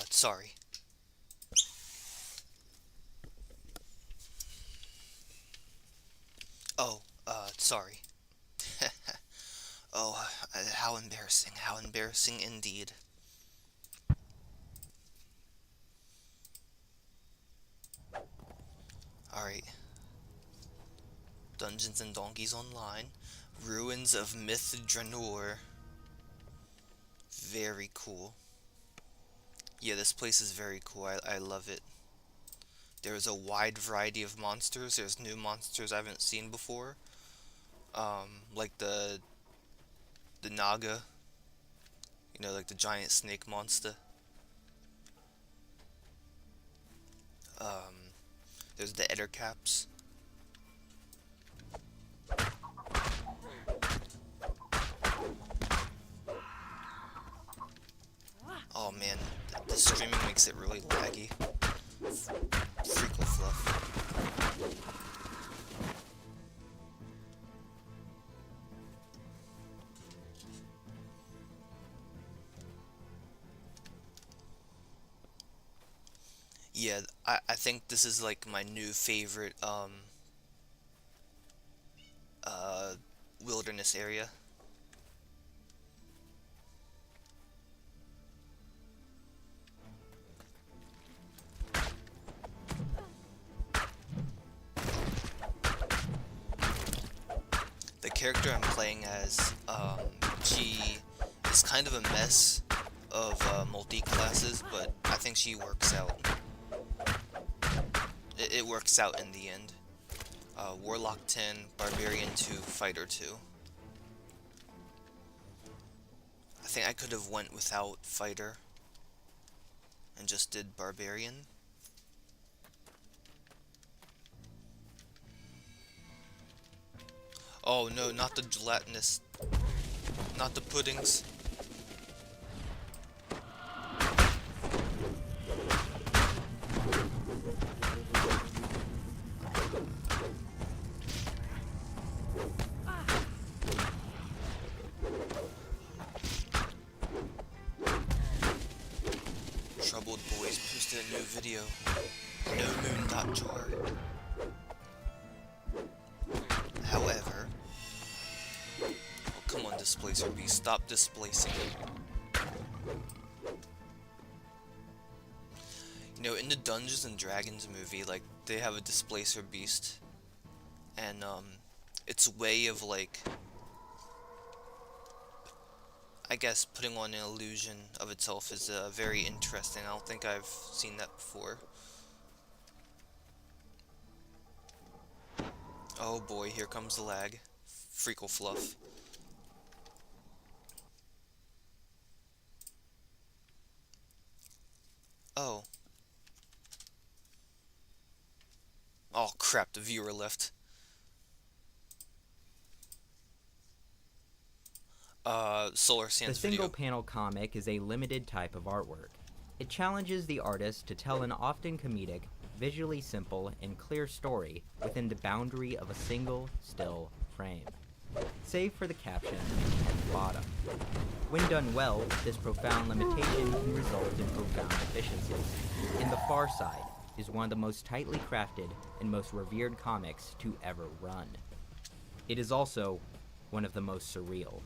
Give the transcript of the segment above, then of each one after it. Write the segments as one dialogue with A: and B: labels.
A: Sorry. Oh, sorry. Oh, how embarrassing indeed. Alright, Dungeons and Donkeys Online. Ruins of Myth Very cool. Yeah, this place is very cool. I love it. There's a wide variety of monsters. There's new monsters I haven't seen before. Like the Naga, like the giant snake monster. Um, there's the Ettercaps. Oh man, the streaming makes it really laggy. Freakle fluff. Yeah, I think this is like my new favorite uh wilderness area. The character I'm playing as, she is kind of a mess of multi-classes, but I think she works out. It works out in the end. Warlock 10, Barbarian 2, Fighter 2. I think I could have went without Fighter and just did Barbarian. Oh no, not the gelatinous, not the puddings. Troubled Boys posted a new video. No moon.jar. However, oh, come on, Displacer Beast, stop displacing. In the Dungeons and Dragons movie, like, they have a Displacer Beast, and, its way of, like, I guess putting on an illusion of itself is, very interesting. I don't think I've seen that before. Oh boy, here comes the lag. Freakle fluff. Oh. Oh crap, the viewer left. Solar
B: The
A: Sands
B: single
A: video.
B: panel comic is a limited type of artwork. It challenges the artist to tell an often comedic, visually simple, and clear story within the boundary of a single, still frame. Save for the caption at the bottom. When done well, this profound limitation can result in profound efficiencies, and The Far Side is one of the most tightly crafted and most revered comics to ever run. It is also one of the most surreal.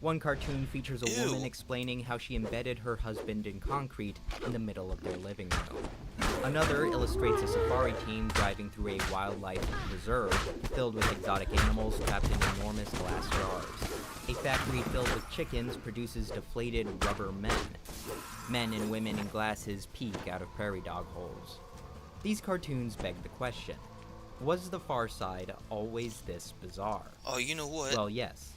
B: One cartoon features a
A: Ew.
B: woman explaining how she embedded her husband in concrete in the middle of their living room. Another illustrates a safari team driving through a wildlife reserve filled with exotic animals trapped in enormous glass jars. A factory filled with chickens produces deflated rubber men. Men and women in glasses peek out of prairie dog holes. These cartoons beg the question, was The Far Side always this bizarre?
A: Oh, you know what?
B: Well, yes.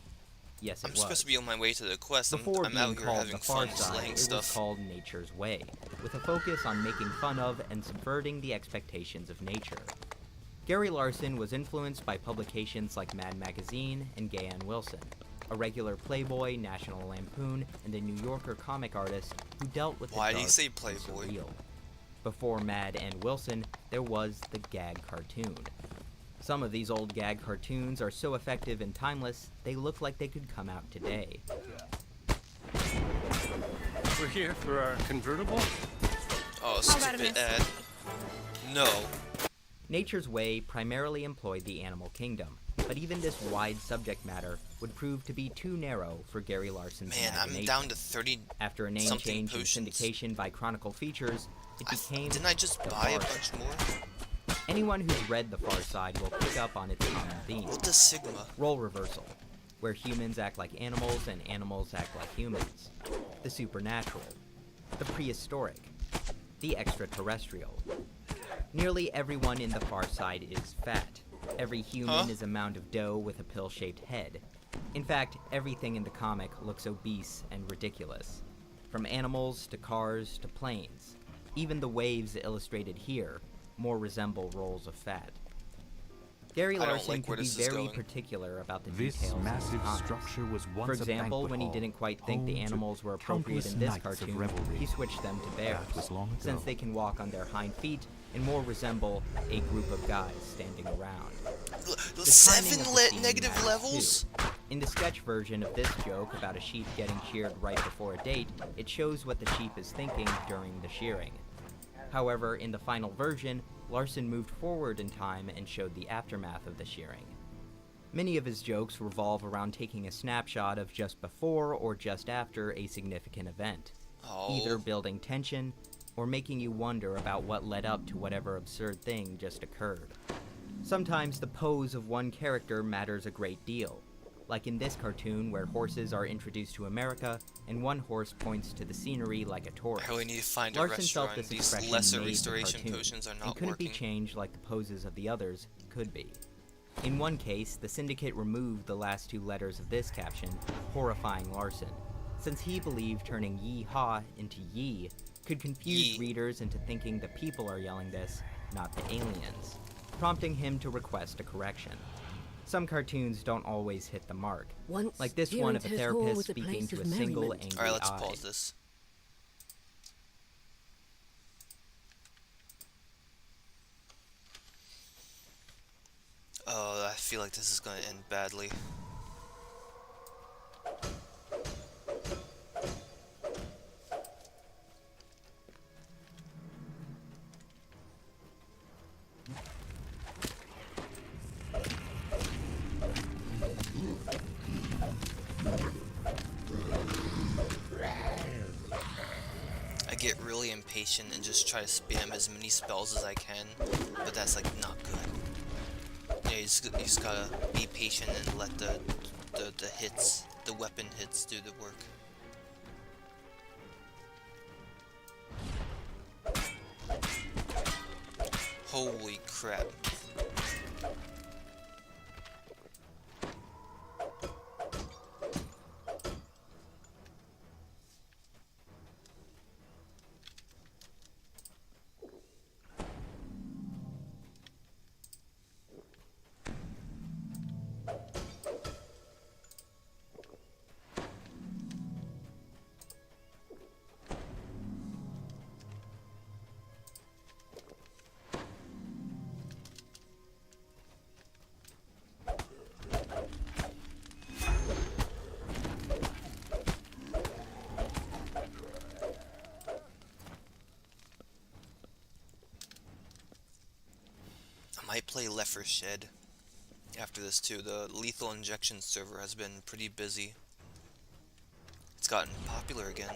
B: Yes, it
A: I'm
B: was.
A: supposed to be on my way to the quest.
B: Before
A: I'm
B: being
A: out here
B: called
A: having
B: The Far
A: fun
B: Side,
A: slaying
B: it was
A: stuff.
B: called Nature's Way, with a focus on making fun of and subverting the expectations of nature. Gary Larson was influenced by publications like Mad Magazine and Gay Ann Wilson, a regular Playboy, National Lampoon, and a New Yorker comic artist who dealt with the
A: Why do
B: dark
A: you say
B: and
A: Playboy?
B: surreal. Before Mad and Wilson, there was the gag cartoon. Some of these old gag cartoons are so effective and timeless, they look like they could come out today.
C: We're here for our convertible?
A: Oh,
D: How about a
A: stupid
D: miss?
A: ad. No.
B: Nature's Way primarily employed the animal kingdom, but even this wide subject matter would prove to be too narrow for Gary Larson's
A: Man, I'm
B: imagination.
A: down to 30
B: After a name
A: something
B: change
A: potions.
B: and syndication by Chronicle Features, it became
A: Didn't I just
B: The
A: buy a
B: Far
A: bunch more?
B: Anyone who's read The Far Side will pick up on its common theme.
A: What does Sigma?
B: Role reversal, where humans act like animals and animals act like humans. The supernatural, the prehistoric, the extraterrestrial. Nearly everyone in The Far Side is fat. Every human is a mound of dough with a pill-shaped head. In fact, everything in the comic looks obese and ridiculous. From animals to cars to planes. Even the waves illustrated here more resemble rolls of fat. Gary
A: I don't
B: Larson
A: like where
B: could be
A: this is
B: very
A: going.
B: particular about the
E: This
B: details of his
E: massive
B: comics.
E: structure was once
B: For
E: a
B: example,
E: banquet
B: when he
E: hall,
B: didn't quite think the
E: home to
B: animals were appropriate
E: countless
B: in this
E: nights of
B: cartoon,
E: revelry.
B: he switched them to bears,
E: That was long ago.
B: since they can walk on their hind feet and more resemble a group of guys standing around. The timing
A: Seven
B: of the scene
A: negative
B: matters,
A: levels?
B: too. In the sketch version of this joke about a sheep getting sheared right before a date, it shows what the sheep is thinking during the shearing. However, in the final version, Larson moved forward in time and showed the aftermath of the shearing. Many of his jokes revolve around taking a snapshot of just before or just after a significant event, either building tension or making you wonder about what led up to whatever absurd thing just occurred. Sometimes the pose of one character matters a great deal, like in this cartoon where horses are introduced to America and one horse points to the scenery like a tourist.
A: I really need to find a
B: Larson felt
A: restaurant.
B: this
A: These
B: expression
A: lesser
B: made the
A: restoration
B: cartoon,
A: potions are
B: and
A: not
B: couldn't
A: working.
B: be changed like the poses of the others could be. In one case, the Syndicate removed the last two letters of this caption, horrifying Larson, since he believed turning yee-haw into yee could confuse
A: Yee.
B: readers into thinking the people are yelling this, not the aliens, prompting him to request a correction. Some cartoons don't always hit the mark,
F: Once
B: like this
F: here
B: one
F: in
B: of a
F: Ted Hall
B: therapist
F: was a
B: speaking
F: place
B: to a
F: of
B: single
F: merriment.
B: angry
A: Alright, let's
B: eye.
A: pause this. Oh, I feel like this is gonna end badly. I get really impatient and just try to spam as many spells as I can, but that's like not good. Yeah, you just gotta be patient and let the hits, the weapon hits, do the work. Holy crap. I might play Left 4 Shed after this too. The Lethal Injection server has been pretty busy. It's gotten popular again.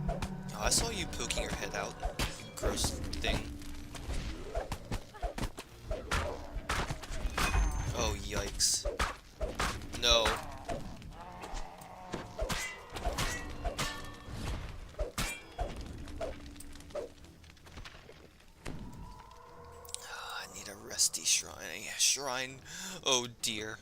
A: Oh, I saw you poking your head out. You gross thing. Oh, yikes. No. I need a resty shrine. Shrine. Oh dear.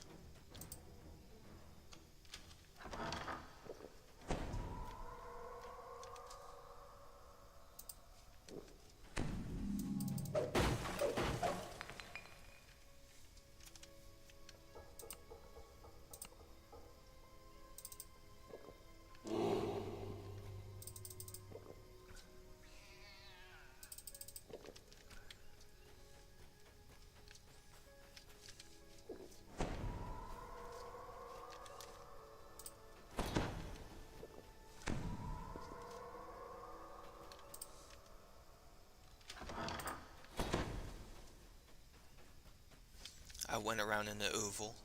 A: I went around in the oval.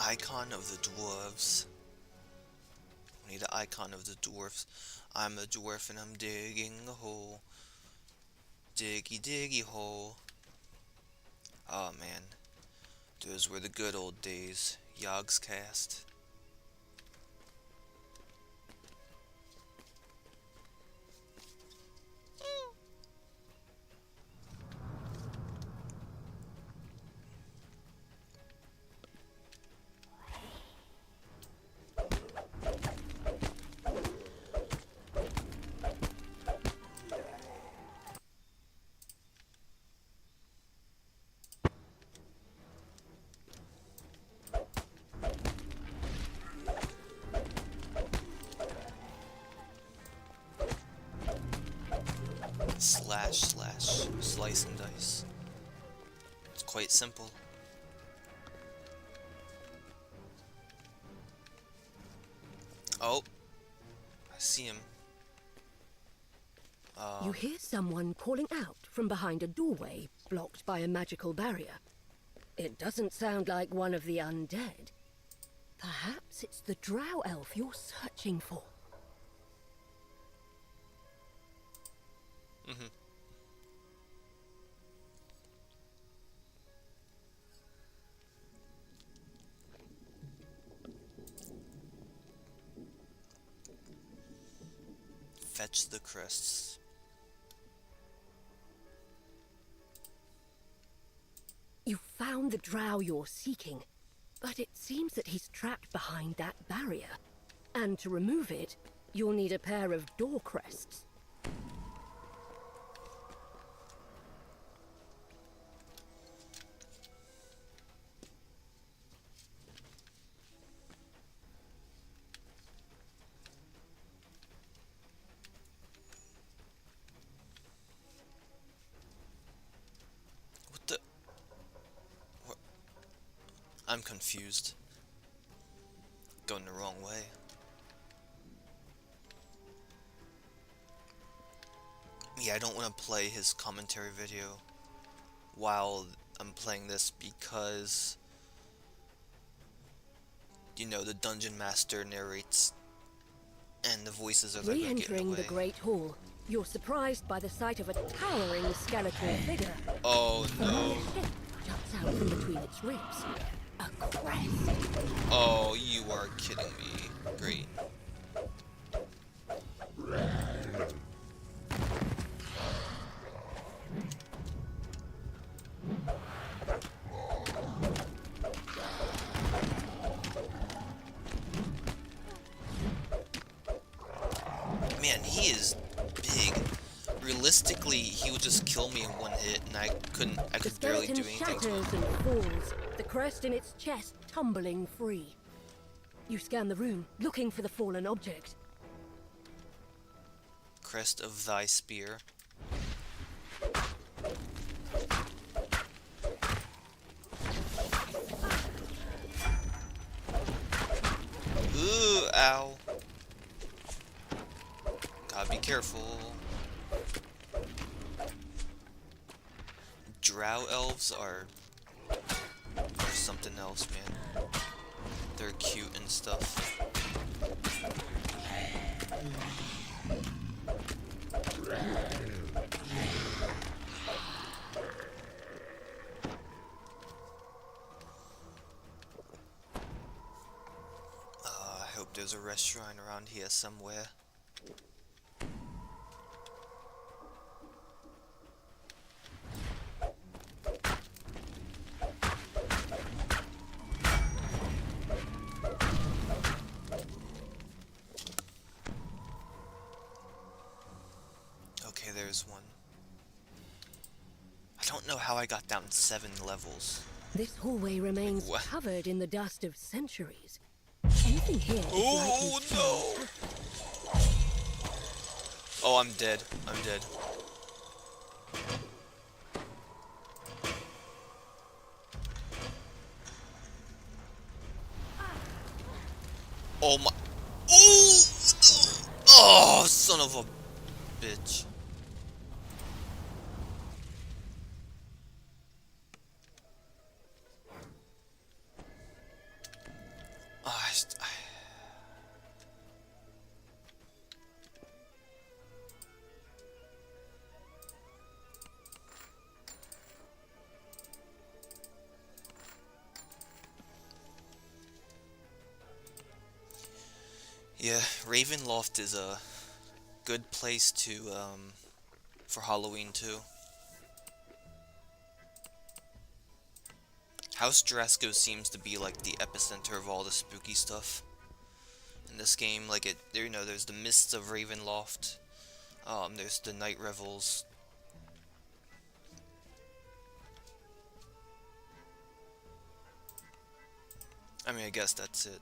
A: Icon of the dwarves. We need an icon of the dwarves. I'm a dwarf and I'm digging a hole. Diggy diggy hole. Oh man. Those were the good old days. Yogg's cast. Slash, slash, slice and dice. It's quite simple. Oh, I see him.
D: You hear someone calling out from behind a doorway blocked by a magical barrier. It doesn't sound like one of the undead. Perhaps it's the drow elf you're searching for.
A: Mm-hmm. Fetch the crests.
D: You found the drow you're seeking, but it seems that he's trapped behind that barrier. And to remove it, you'll need a pair of door crests.
A: What the? What? I'm confused. Going the wrong way. Yeah, I don't want to play his commentary video while I'm playing this because, you know, the dungeon master narrates and the voices are like getting in
D: Re-entering
A: the
D: the
A: way.
D: Great Hall, you're surprised by the sight of a towering skeletal figure.
A: Oh
D: A
A: no.
D: long ship juts out from between its ribs. A crest.
A: Oh, you are kidding me. Great. Man, he is big. Realistically, he would just kill me in one hit, and I
D: The
A: could barely do
D: skeleton
A: anything to him.
D: shatters and falls, the crest in its chest tumbling free. You scan the room, looking for the fallen object.
A: Crest of thy spear. Ooh, ow. Gotta be careful. Drow elves are something else, man. They're cute and stuff. I hope there's a restaurant around here somewhere. Okay, there's one. I don't know how I got down 7 levels.
D: This hallway remains
A: What?
D: covered in the dust of centuries. Anything here is
A: Oh
D: likely to
A: no! Oh, I'm dead. I'm dead. Oh my. Oh! No. Oh, son of a bitch. Ah, yeah, Ravenloft is a good place to, for Halloween too. House Drasco seems to be like the epicenter of all the spooky stuff in this game. Like you know, there's the Mists of Ravenloft. There's the Night Revels. I mean, I guess that's it.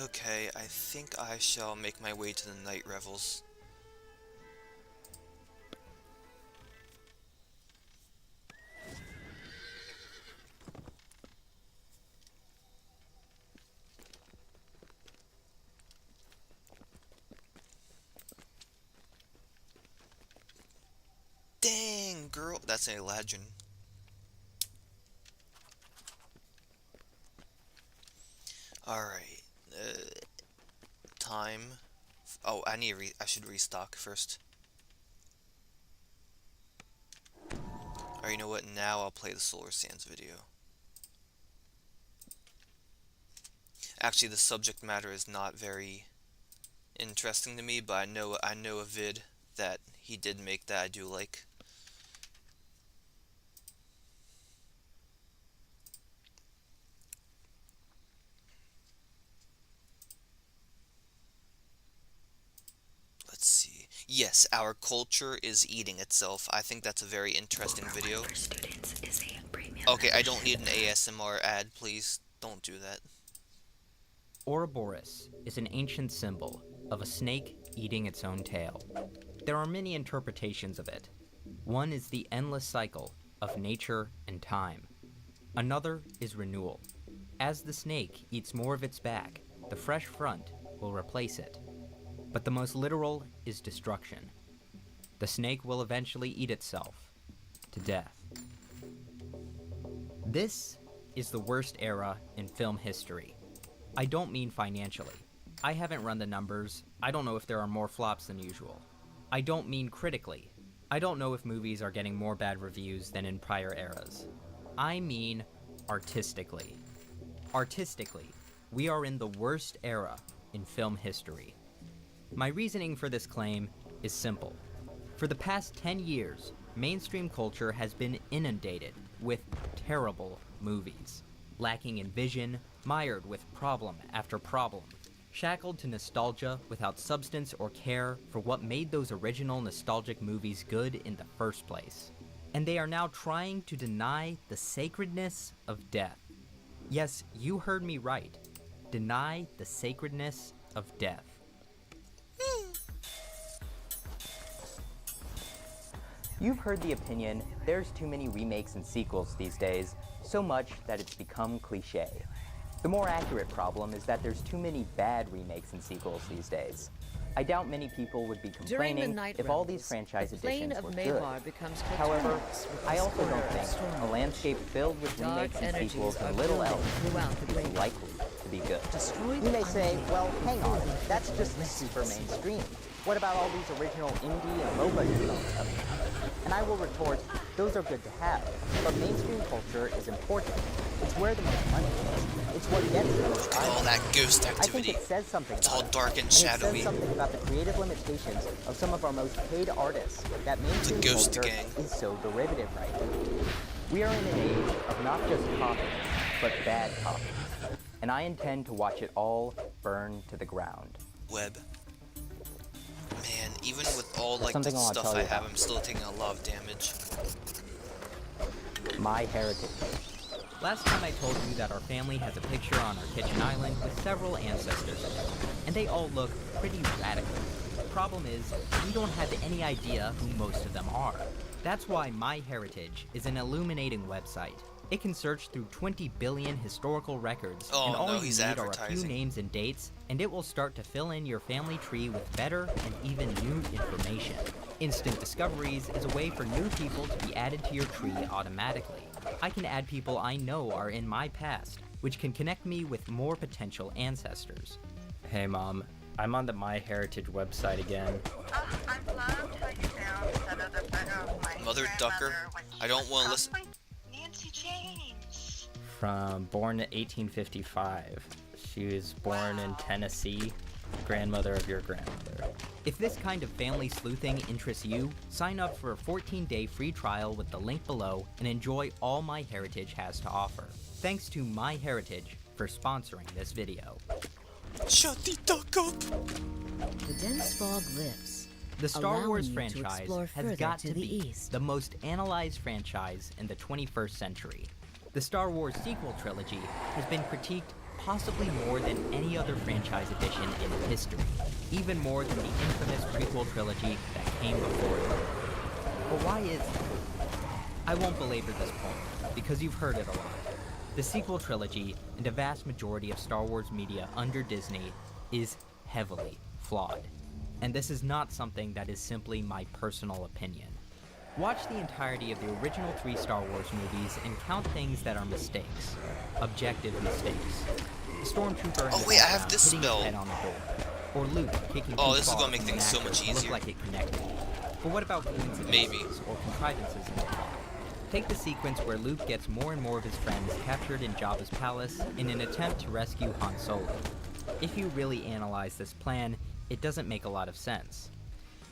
A: Okay, I think I shall make my way to the Night Revels. Dang, girl, that's a legend. Alright, time. Oh, I should restock first. Or you know what, now I'll play the Solar Sands video. Actually, the subject matter is not very interesting to me, but I know a vid that he did make that I do like. Let's see. Yes, our culture is eating itself. I think that's a very interesting video. Okay, I don't need an ASMR ad, please. Don't do that.
B: Ouroboros is an ancient symbol of a snake eating its own tail. There are many interpretations of it. One is the endless cycle of nature and time. Another is renewal. As the snake eats more of its back, the fresh front will replace it. But the most literal is destruction. The snake will eventually eat itself to death. This is the worst era in film history. I don't mean financially. I haven't run the numbers. I don't know if there are more flops than usual. I don't mean critically. I don't know if movies are getting more bad reviews than in prior eras. I mean artistically. Artistically, we are in the worst era in film history. My reasoning for this claim is simple. For the past 10 years, mainstream culture has been inundated with terrible movies, lacking in vision, mired with problem after problem, shackled to nostalgia without substance or care for what made those original nostalgic movies good in the first place. And they are now trying to deny the sacredness of death. Yes, you heard me right. Deny the sacredness of death. You've heard the opinion, there's too many remakes and sequels these days, so much that it's become cliche. The more accurate problem is that there's too many bad remakes and sequels these days. I doubt many people would be complaining if all these franchise editions were good. However, I also don't think a landscape filled with remakes and sequels and little else is likely to be good. You may say, well, hang on, that's just super mainstream. What about all these original indie and low-budget films coming out? And I will retort, those are good to have, but mainstream culture is important. It's where the most money is. It's what gets the most
A: Look at all that ghost
B: I think
A: activity.
B: it says something
A: It's
B: about
A: all
B: us.
A: dark and
B: And
A: shadowy.
B: it says something about the creative limitations of some of our most paid artists that mainstream
A: ghost
B: culture
A: gang.
B: is so derivative right now. We are in an age of not just copies, but bad copies, and I intend to watch it all burn to the ground.
A: Web. Man, even with all
B: There's
A: like the
B: something I wanna
A: stuff
B: tell
A: I
B: you
A: have,
B: about.
A: I'm still taking a lot of damage.
B: My heritage. Last time I told you that our family has a picture on our kitchen island with several ancestors in it, and they all look pretty radical. The problem is, we don't have any idea who most of them are. That's why My Heritage is an illuminating website. It can search through 20 billion historical records,
A: Oh,
B: and all
A: no,
B: you
A: he's
B: need are a few
A: advertising.
B: names and dates, and it will start to fill in your family tree with better and even new information. Instant Discoveries is a way for new people to be added to your tree automatically. I can add people I know are in my past, which can connect me with more potential ancestors. Hey Mom, I'm on the My Heritage website again.
E: I'm loved how you sound instead of the photo of my
A: Mother Ducker,
E: grandmother when she
A: I don't
E: was
A: want to listen.
E: Nancy James.
B: Born in 1855. She was born in Tennessee, grandmother of your grandmother. If this kind of family sleuthing interests you, sign up for a 14-day free trial with the link below and enjoy all My Heritage has to offer. Thanks to My Heritage for sponsoring this video.
A: Shut the duck up!
F: The dense fog lifts.
B: The Star
F: allowing
B: Wars
F: you to
B: franchise
F: explore
B: has
F: further
B: got
F: to
B: to
F: the
B: be
F: east.
B: the most analyzed franchise in the 21st century. The Star Wars sequel trilogy has been critiqued possibly more than any other franchise edition in history, even more than the infamous prequel trilogy that came before it. But why is that? I won't belabor this point, because you've heard it a lot. The sequel trilogy, and a vast majority of Star Wars media under Disney, is heavily flawed. And this is not something that is simply my personal opinion. Watch the entirety of the original 3 Star Wars movies and count things that are mistakes. Objective mistakes. The Stormtrooper in
A: Oh,
B: the
A: wait, I have
B: background
A: this
B: hitting
A: spell.
B: his head on the door. Or Luke kicking
A: Oh,
B: too
A: this is
B: far
A: gonna make
B: from
A: things
B: an
A: so
B: actor
A: much
B: to look
A: easier.
B: like it connected. But what about coincidences
A: Maybe.
B: or contrivances in the plot? Take the sequence where Luke gets more and more of his friends captured in Jabba's palace in an attempt to rescue Han Solo. If you really analyze this plan, it doesn't make a lot of sense.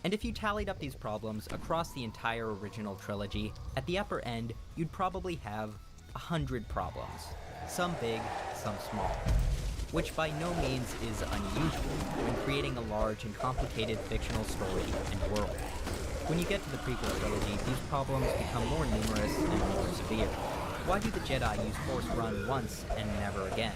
B: And if you tallied up these problems across the entire original trilogy, at the upper end, you'd probably have 100 problems. Some big, some small. Which by no means is unusual when creating a large and complicated fictional story and world. When you get to the prequel trilogy, these problems become more numerous and more severe. Why do the Jedi use Force Run once and never again?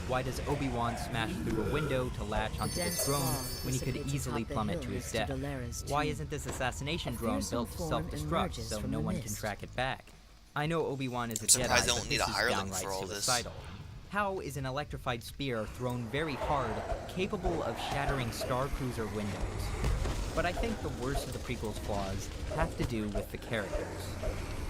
B: Why does Obi-Wan smash through a window to latch onto
F: dense
B: this drone
F: fog
B: when he could
F: dissipates
B: easily
F: atop the
B: plummet to
F: hill
B: his
F: next to
B: death?
F: Dolera's
B: Why
F: tomb.
B: isn't this assassination
F: A
B: drone
F: fearsome
B: built to
F: form
B: self-destruct
F: emerges
B: so
F: from
B: no
F: the
B: one can
F: mist.
B: track it back? I know Obi-Wan is a
A: I'm surprised
B: Jedi,
A: they don't
B: but
A: need
B: this
A: a
B: is
A: hireling
B: downright
A: for all this.
B: suicidal. How is an electrified spear thrown very hard capable of shattering Star Cruiser windows? But I think the worst of the prequel's flaws have to do with the characters.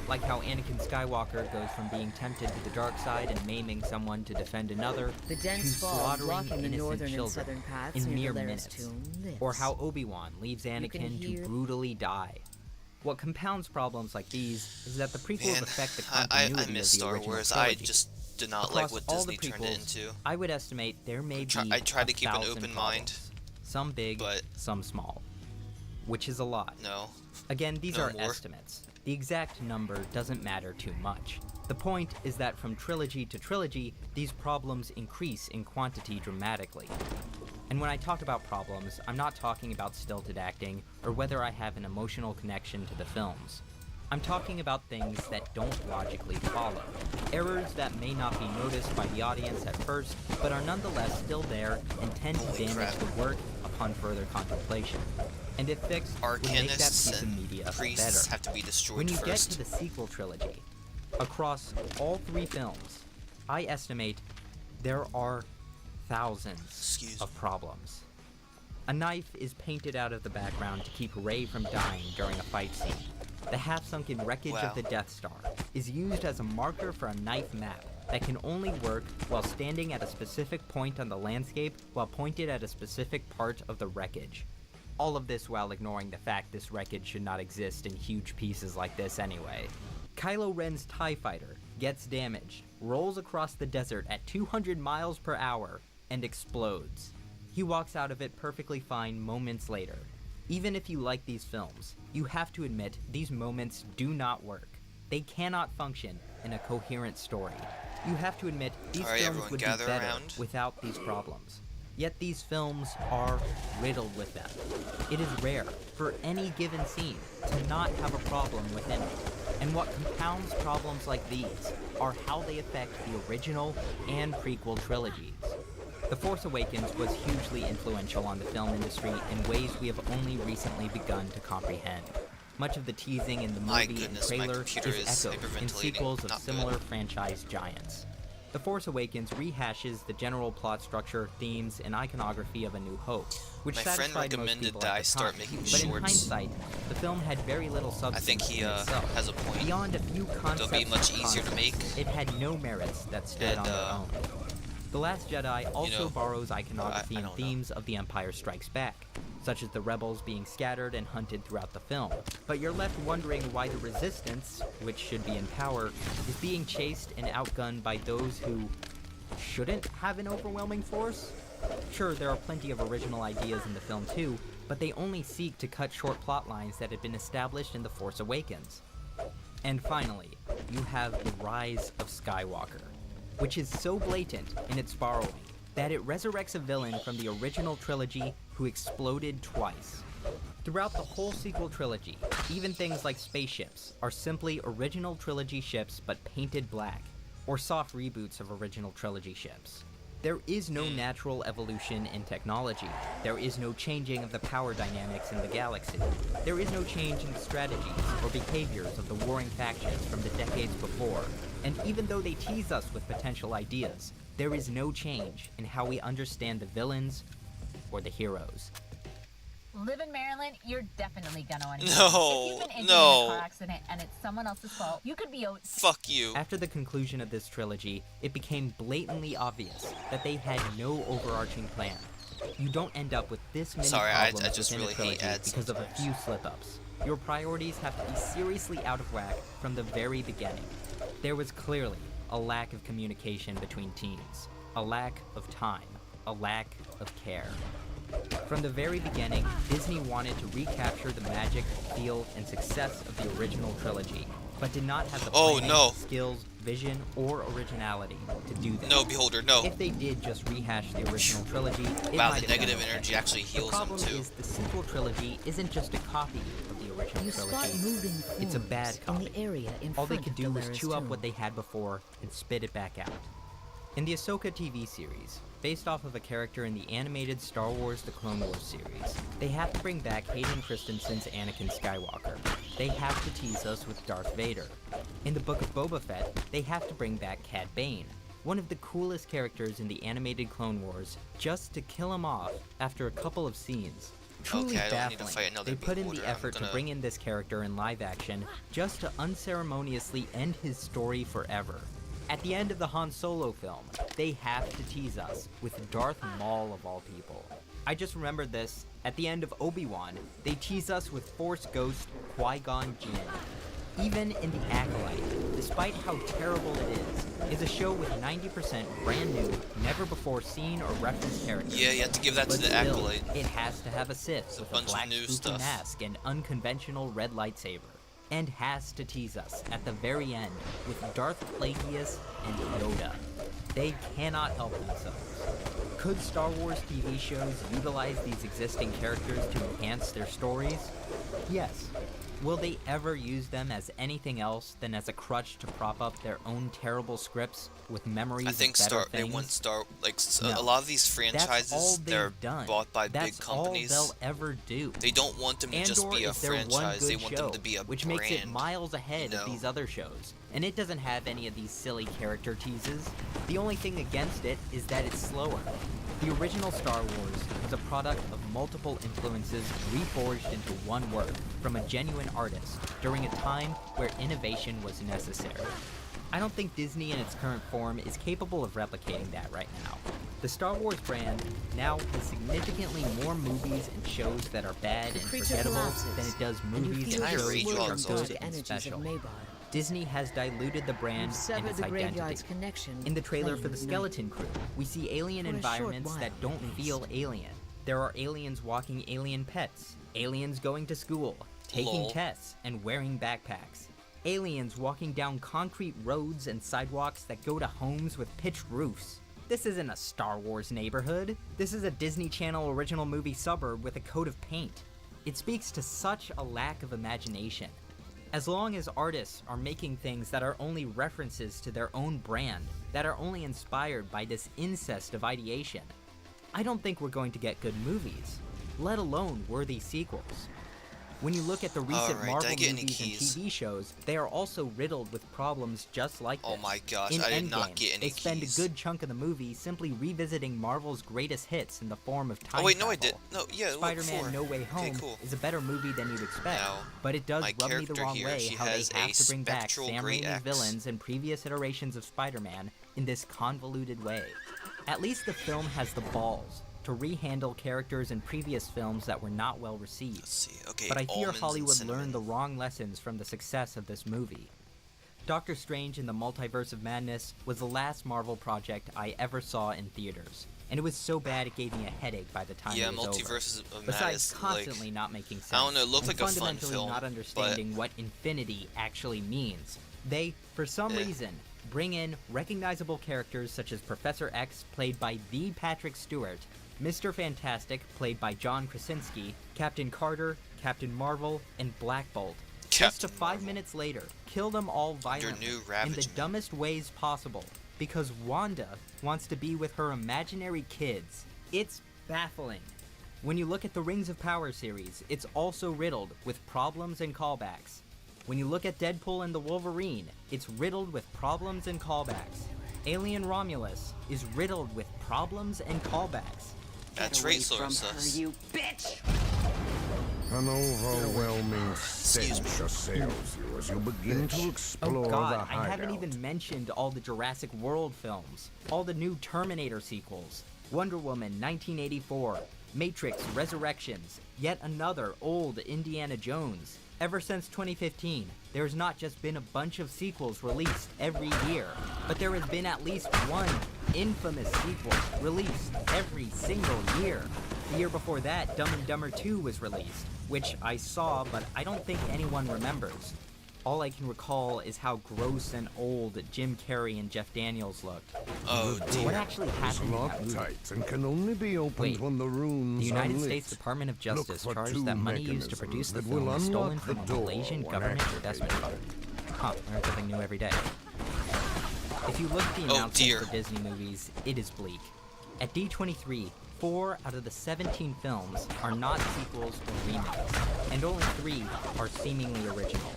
B: Like how Anakin Skywalker goes from being tempted to the dark side and maiming someone to defend another,
F: The
B: to
F: dense fog
B: slaughtering
F: blocking the
B: innocent
F: northern and
B: children
F: southern paths
B: in
F: near
B: mere
F: Dolera's
B: minutes.
F: tomb lifts.
B: Or how Obi-Wan leaves
F: can
B: Anakin to
F: hear-
B: brutally die. What compounds problems like these is that the prequels
A: Man,
B: affect the
A: I
B: continuity
A: miss
B: of the
A: Star
B: original
A: Wars.
B: trilogy.
A: I just did not
B: Across
A: like what
B: all the
A: Disney turned it
B: prequels,
A: into.
B: I would estimate there may be
A: I try to keep an
B: 1,000
A: open mind,
B: problems. Some big,
A: but-
B: some small. Which is a lot.
A: No.
B: Again, these
A: No
B: are
A: more.
B: estimates. The exact number doesn't matter too much. The point is that from trilogy to trilogy, these problems increase in quantity dramatically. And when I talk about problems, I'm not talking about stilted acting or whether I have an emotional connection to the films. I'm talking about things that don't logically follow. Errors that may not be noticed by the audience at first, but are nonetheless still there and tend to
A: Holy
B: damage
A: crap.
B: the work upon further contemplation. And if fixed, would make that
A: Arcanists
B: piece of
A: and
B: media
A: priests
B: better.
A: have to be destroyed
B: When you get
A: first.
B: to the sequel trilogy, across all 3 films, I estimate there are thousands
A: Excuse
B: of problems. A knife is painted out of the background to keep Rey from dying during a fight scene. The half-sunken wreckage
A: Wow.
B: of the Death Star is used as a marker for a knife map that can only work while standing at a specific point on the landscape while pointed at a specific part of the wreckage. All of this while ignoring the fact this wreckage should not exist in huge pieces like this anyway. Kylo Ren's TIE fighter gets damaged, rolls across the desert at 200 miles per hour, and explodes. He walks out of it perfectly fine moments later. Even if you like these films, you have to admit these moments do not work. they cannot function in a coherent story. You have to admit, these
A: Alright,
B: films
A: everyone,
B: would be
A: gather
B: better
A: around.
B: without these problems. Yet these films are riddled with them. It is rare for any given scene to not have a problem within it. And what compounds problems like these are how they affect the original and prequel trilogies. The Force Awakens was hugely influential on the film industry in ways we have only recently begun to comprehend. Much of the teasing in the
A: My
B: movie and
A: goodness, my
B: trailer
A: computer
B: is
A: is
B: echoed in
A: hyperventilating.
B: sequels of
A: Not
B: similar
A: good.
B: franchise giants. The Force Awakens rehashes the general plot structure, themes, and iconography of A New Hope, which
A: My friend
B: satisfied most
A: recommended
B: people
A: that
B: at
A: I
B: the
A: start
B: time.
A: making
B: But
A: shorts.
B: in hindsight, the film had very little
A: I
B: substance
A: think he
B: in itself.
A: has a point.
B: Beyond a few concepts
A: They'll be much
B: and
A: easier to
B: concepts,
A: make.
B: it had no merits that stood
A: And,
B: on their own. The Last Jedi also
A: know,
B: borrows iconography
A: I
B: and
A: don't know.
B: themes of The Empire Strikes Back, such as the rebels being scattered and hunted throughout the film. But you're left wondering why the Resistance, which should be in power, is being chased and outgunned by those who shouldn't have an overwhelming force? Sure, there are plenty of original ideas in the film too, but they only seek to cut short plot lines that had been established in The Force Awakens. And finally, you have the rise of Skywalker, which is so blatant in its borrowing that it resurrects a villain from the original trilogy who exploded twice. Throughout the whole sequel trilogy, even things like spaceships are simply original trilogy ships but painted black, or soft reboots of original trilogy ships. There is no natural evolution in technology. There is no changing of the power dynamics in the galaxy. There is no change in the strategies or behaviors of the warring factions from the decades before. And even though they tease us with potential ideas, there is no change in how we understand the villains or the heroes.
G: Live in Maryland, you're definitely gonna want to.
A: No,
G: If you've been injured
A: no.
G: in a car accident and it's someone else's fault, you could be out.
A: Fuck you.
B: After the conclusion of this trilogy, it became blatantly obvious that they had no overarching plan. You don't end up with this many
A: Sorry, I
B: problems
A: just
B: within
A: really
B: a trilogy
A: hate ads
B: because of a
A: sometimes.
B: few slip-ups. Your priorities have to be seriously out of whack from the very beginning. There was clearly a lack of communication between teams, a lack of time, a lack of care. From the very beginning, Disney wanted to recapture the magic, feel, and success of the original trilogy, but did not have the
A: Oh,
B: planning,
A: no.
B: skills, vision, or originality to do that.
A: No, Beholder, no.
B: If they did just rehash the original trilogy, it
A: Wow,
B: might
A: the
B: have
A: negative
B: done okay.
A: energy actually
B: The
A: heals him
B: problem
A: too.
B: is the sequel trilogy isn't just a copy of the original
F: You spot
B: trilogy.
F: moving
B: It's a
F: forms
B: bad
F: in
B: copy.
F: the area in
B: All they
F: front
B: could
F: of
B: do was
F: Dalara's
B: chew up
F: tomb.
B: what they had before and spit it back out. In the Ahsoka TV series, based off of a character in the animated Star Wars The Clone Wars series, they have to bring back Hayden Christensen's Anakin Skywalker. They have to tease us with Darth Vader. In the Book of Boba Fett, they have to bring back Cad Bane, one of the coolest characters in the animated Clone Wars, just to kill him off after a couple of scenes. Truly
A: Okay, I don't need to
B: baffling.
A: fight another
B: They put in
A: Beholder.
B: the
A: I'm
B: effort to
A: gonna-
B: bring in this character in live action just to unceremoniously end his story forever. At the end of the Han Solo film, they have to tease us with Darth Maul of all people. I just remembered this. At the end of Obi-Wan, they tease us with Force Ghost Qui-Gon Jinn. Even in The Acolyte, despite how terrible it is a show with 90% brand new, never before seen or referenced characters.
A: Yeah, you have to give that to
B: But
A: the
B: still,
A: Acolyte.
B: it has to have a Sith with a
A: bunch of
B: black
A: new
B: spooky
A: stuff.
B: mask and unconventional red lightsaber. And has to tease us at the very end with Darth Plagueis and Yoda. They cannot help themselves. Could Star Wars TV shows utilize these existing characters to enhance their stories? Yes. Will they ever use them as anything else than as a crutch to prop up their own terrible scripts with memories
A: I think
B: of better
A: they
B: things?
A: want
B: No.
A: a lot of these
B: That's all
A: franchises,
B: they've
A: they're
B: done.
A: bought by
B: That's
A: big companies.
B: all they'll ever do.
A: They don't want them to just
B: Andor
A: be a
B: is their one
A: franchise.
B: good
A: They want
B: show,
A: them to be a
B: which
A: brand.
B: makes it miles ahead
A: you
B: of
A: know?
B: these other shows. And it doesn't have any of these silly character teases. The only thing against it is that it's slower. The original Star Wars was a product of multiple influences reforged into one work from a genuine artist during a time where innovation was necessary. I don't think Disney in its current form is capable of replicating that right now. The Star Wars brand now has significantly more movies and shows that are bad and
F: creature
B: forgettable
F: collapses,
B: than it does
F: and you
B: movies
F: feel
B: and
A: I
F: the
B: shows
A: read you
B: that
A: all
B: are
A: exhausted.
B: good and
F: energies
B: special.
F: of Mabar.
B: Disney has diluted the brand
F: You
B: and
F: sever
B: its
F: the graveyard's
B: identity.
F: connection.
B: In the trailer
F: playing
B: for the
F: at night.
B: Skeleton Crew, we see alien
F: For a short
B: environments
F: while,
B: that don't
F: at
B: feel
F: least.
B: alien. There are aliens walking alien pets, aliens going to school, taking
A: Lol.
B: tests, and wearing backpacks. Aliens walking down concrete roads and sidewalks that go to homes with pitched roofs. This isn't a Star Wars neighborhood. This is a Disney Channel original movie suburb with a coat of paint. It speaks to such a lack of imagination. As long as artists are making things that are only references to their own brand, that are only inspired by this incest of ideation, I don't think we're going to get good movies, let alone worthy sequels. When you look at the recent
A: Alright,
B: Marvel
A: did I get any
B: movies and
A: keys?
B: TV shows, they are also riddled with problems just like this.
A: Oh my gosh,
B: In
A: I did
B: Endgame,
A: not get any
B: they spend
A: keys.
B: a good chunk of the movie simply revisiting Marvel's greatest hits in the form of time
A: Oh wait, no, I
B: travel.
A: did. No, yeah, look,
B: Spider-Man
A: 4.
B: No Way
A: Okay,
B: Home
A: cool.
B: is a better movie than you'd expect,
A: Now,
B: but it does
A: my
B: rub me the
A: character
B: wrong
A: here,
B: way
A: she
B: how they
A: has
B: have
A: a
B: to bring back
A: spectral
B: Sam
A: great
B: Raimi's
A: axe.
B: villains and previous iterations of Spider-Man in this convoluted way. At least the film has the balls to rehandle characters in previous films that were not well received.
A: Let's see. Okay,
B: But I fear
A: almonds and
B: Hollywood
A: cinnamon.
B: learned the wrong lessons from the success of this movie. Doctor Strange in the Multiverse of Madness was the last Marvel project I ever saw in theaters, and it was so bad it gave me a headache by the time
A: Yeah,
B: it was over.
A: Multiverse of
B: Besides
A: Madness,
B: constantly
A: like,
B: not making sense,
A: I don't know, it looked
B: and
A: like a fun
B: fundamentally
A: film,
B: not understanding what infinity actually means. They, for some reason, bring in recognizable characters such as Professor X, played by the Patrick Stewart, Mr. Fantastic, played by John Krasinski, Captain Carter, Captain Marvel, and Black Bolt. Just to
A: Captain
B: 5
A: Marvel.
B: minutes later, kill them all violently
A: new
B: in the
A: Ravage.
B: dumbest ways possible, because Wanda wants to be with her imaginary kids. It's baffling. When you look at the Rings of Power series, it's also riddled with problems and callbacks. When you look at Deadpool and the Wolverine, it's riddled with problems and callbacks. Alien Romulus is riddled with problems and callbacks.
A: That's right, Sources.
E: you bitch!
H: An overwhelming
A: Excuse
H: stench assails you as you begin to explore
B: Oh god,
H: the
B: I
H: hideout.
B: haven't even mentioned all the Jurassic World films, all the new Terminator sequels, Wonder Woman 1984, Matrix Resurrections, yet another old Indiana Jones. Ever since 2015, there's not just been a bunch of sequels released every year, but there has been at least one infamous sequel released every single year. The year before that, Dumb and Dumber 2 was released, which I saw, but I don't think anyone remembers. All I can recall is how gross and old Jim Carrey and Jeff Daniels looked.
A: Oh
B: What
A: dear.
B: actually
H: Is
B: happened in that movie?
H: locked and can only be opened
B: Wait,
H: when the runes
B: The United
H: are lit.
B: States Department of
H: Look
B: Justice
H: for
B: charged
H: two
B: that money used to produce the
H: mechanisms
B: film
H: that
B: was
H: will
B: stolen
H: unlock
B: from
H: the
B: a
H: door
B: Malaysian
H: when
B: government
H: activated.
B: investment fund. Huh, learn something new every day. If you look at the
A: Oh,
B: announcements
A: dear.
B: for Disney movies, it is bleak. At D23, 4 out of the 17 films are not sequels or remakes, and only 3 are seemingly original.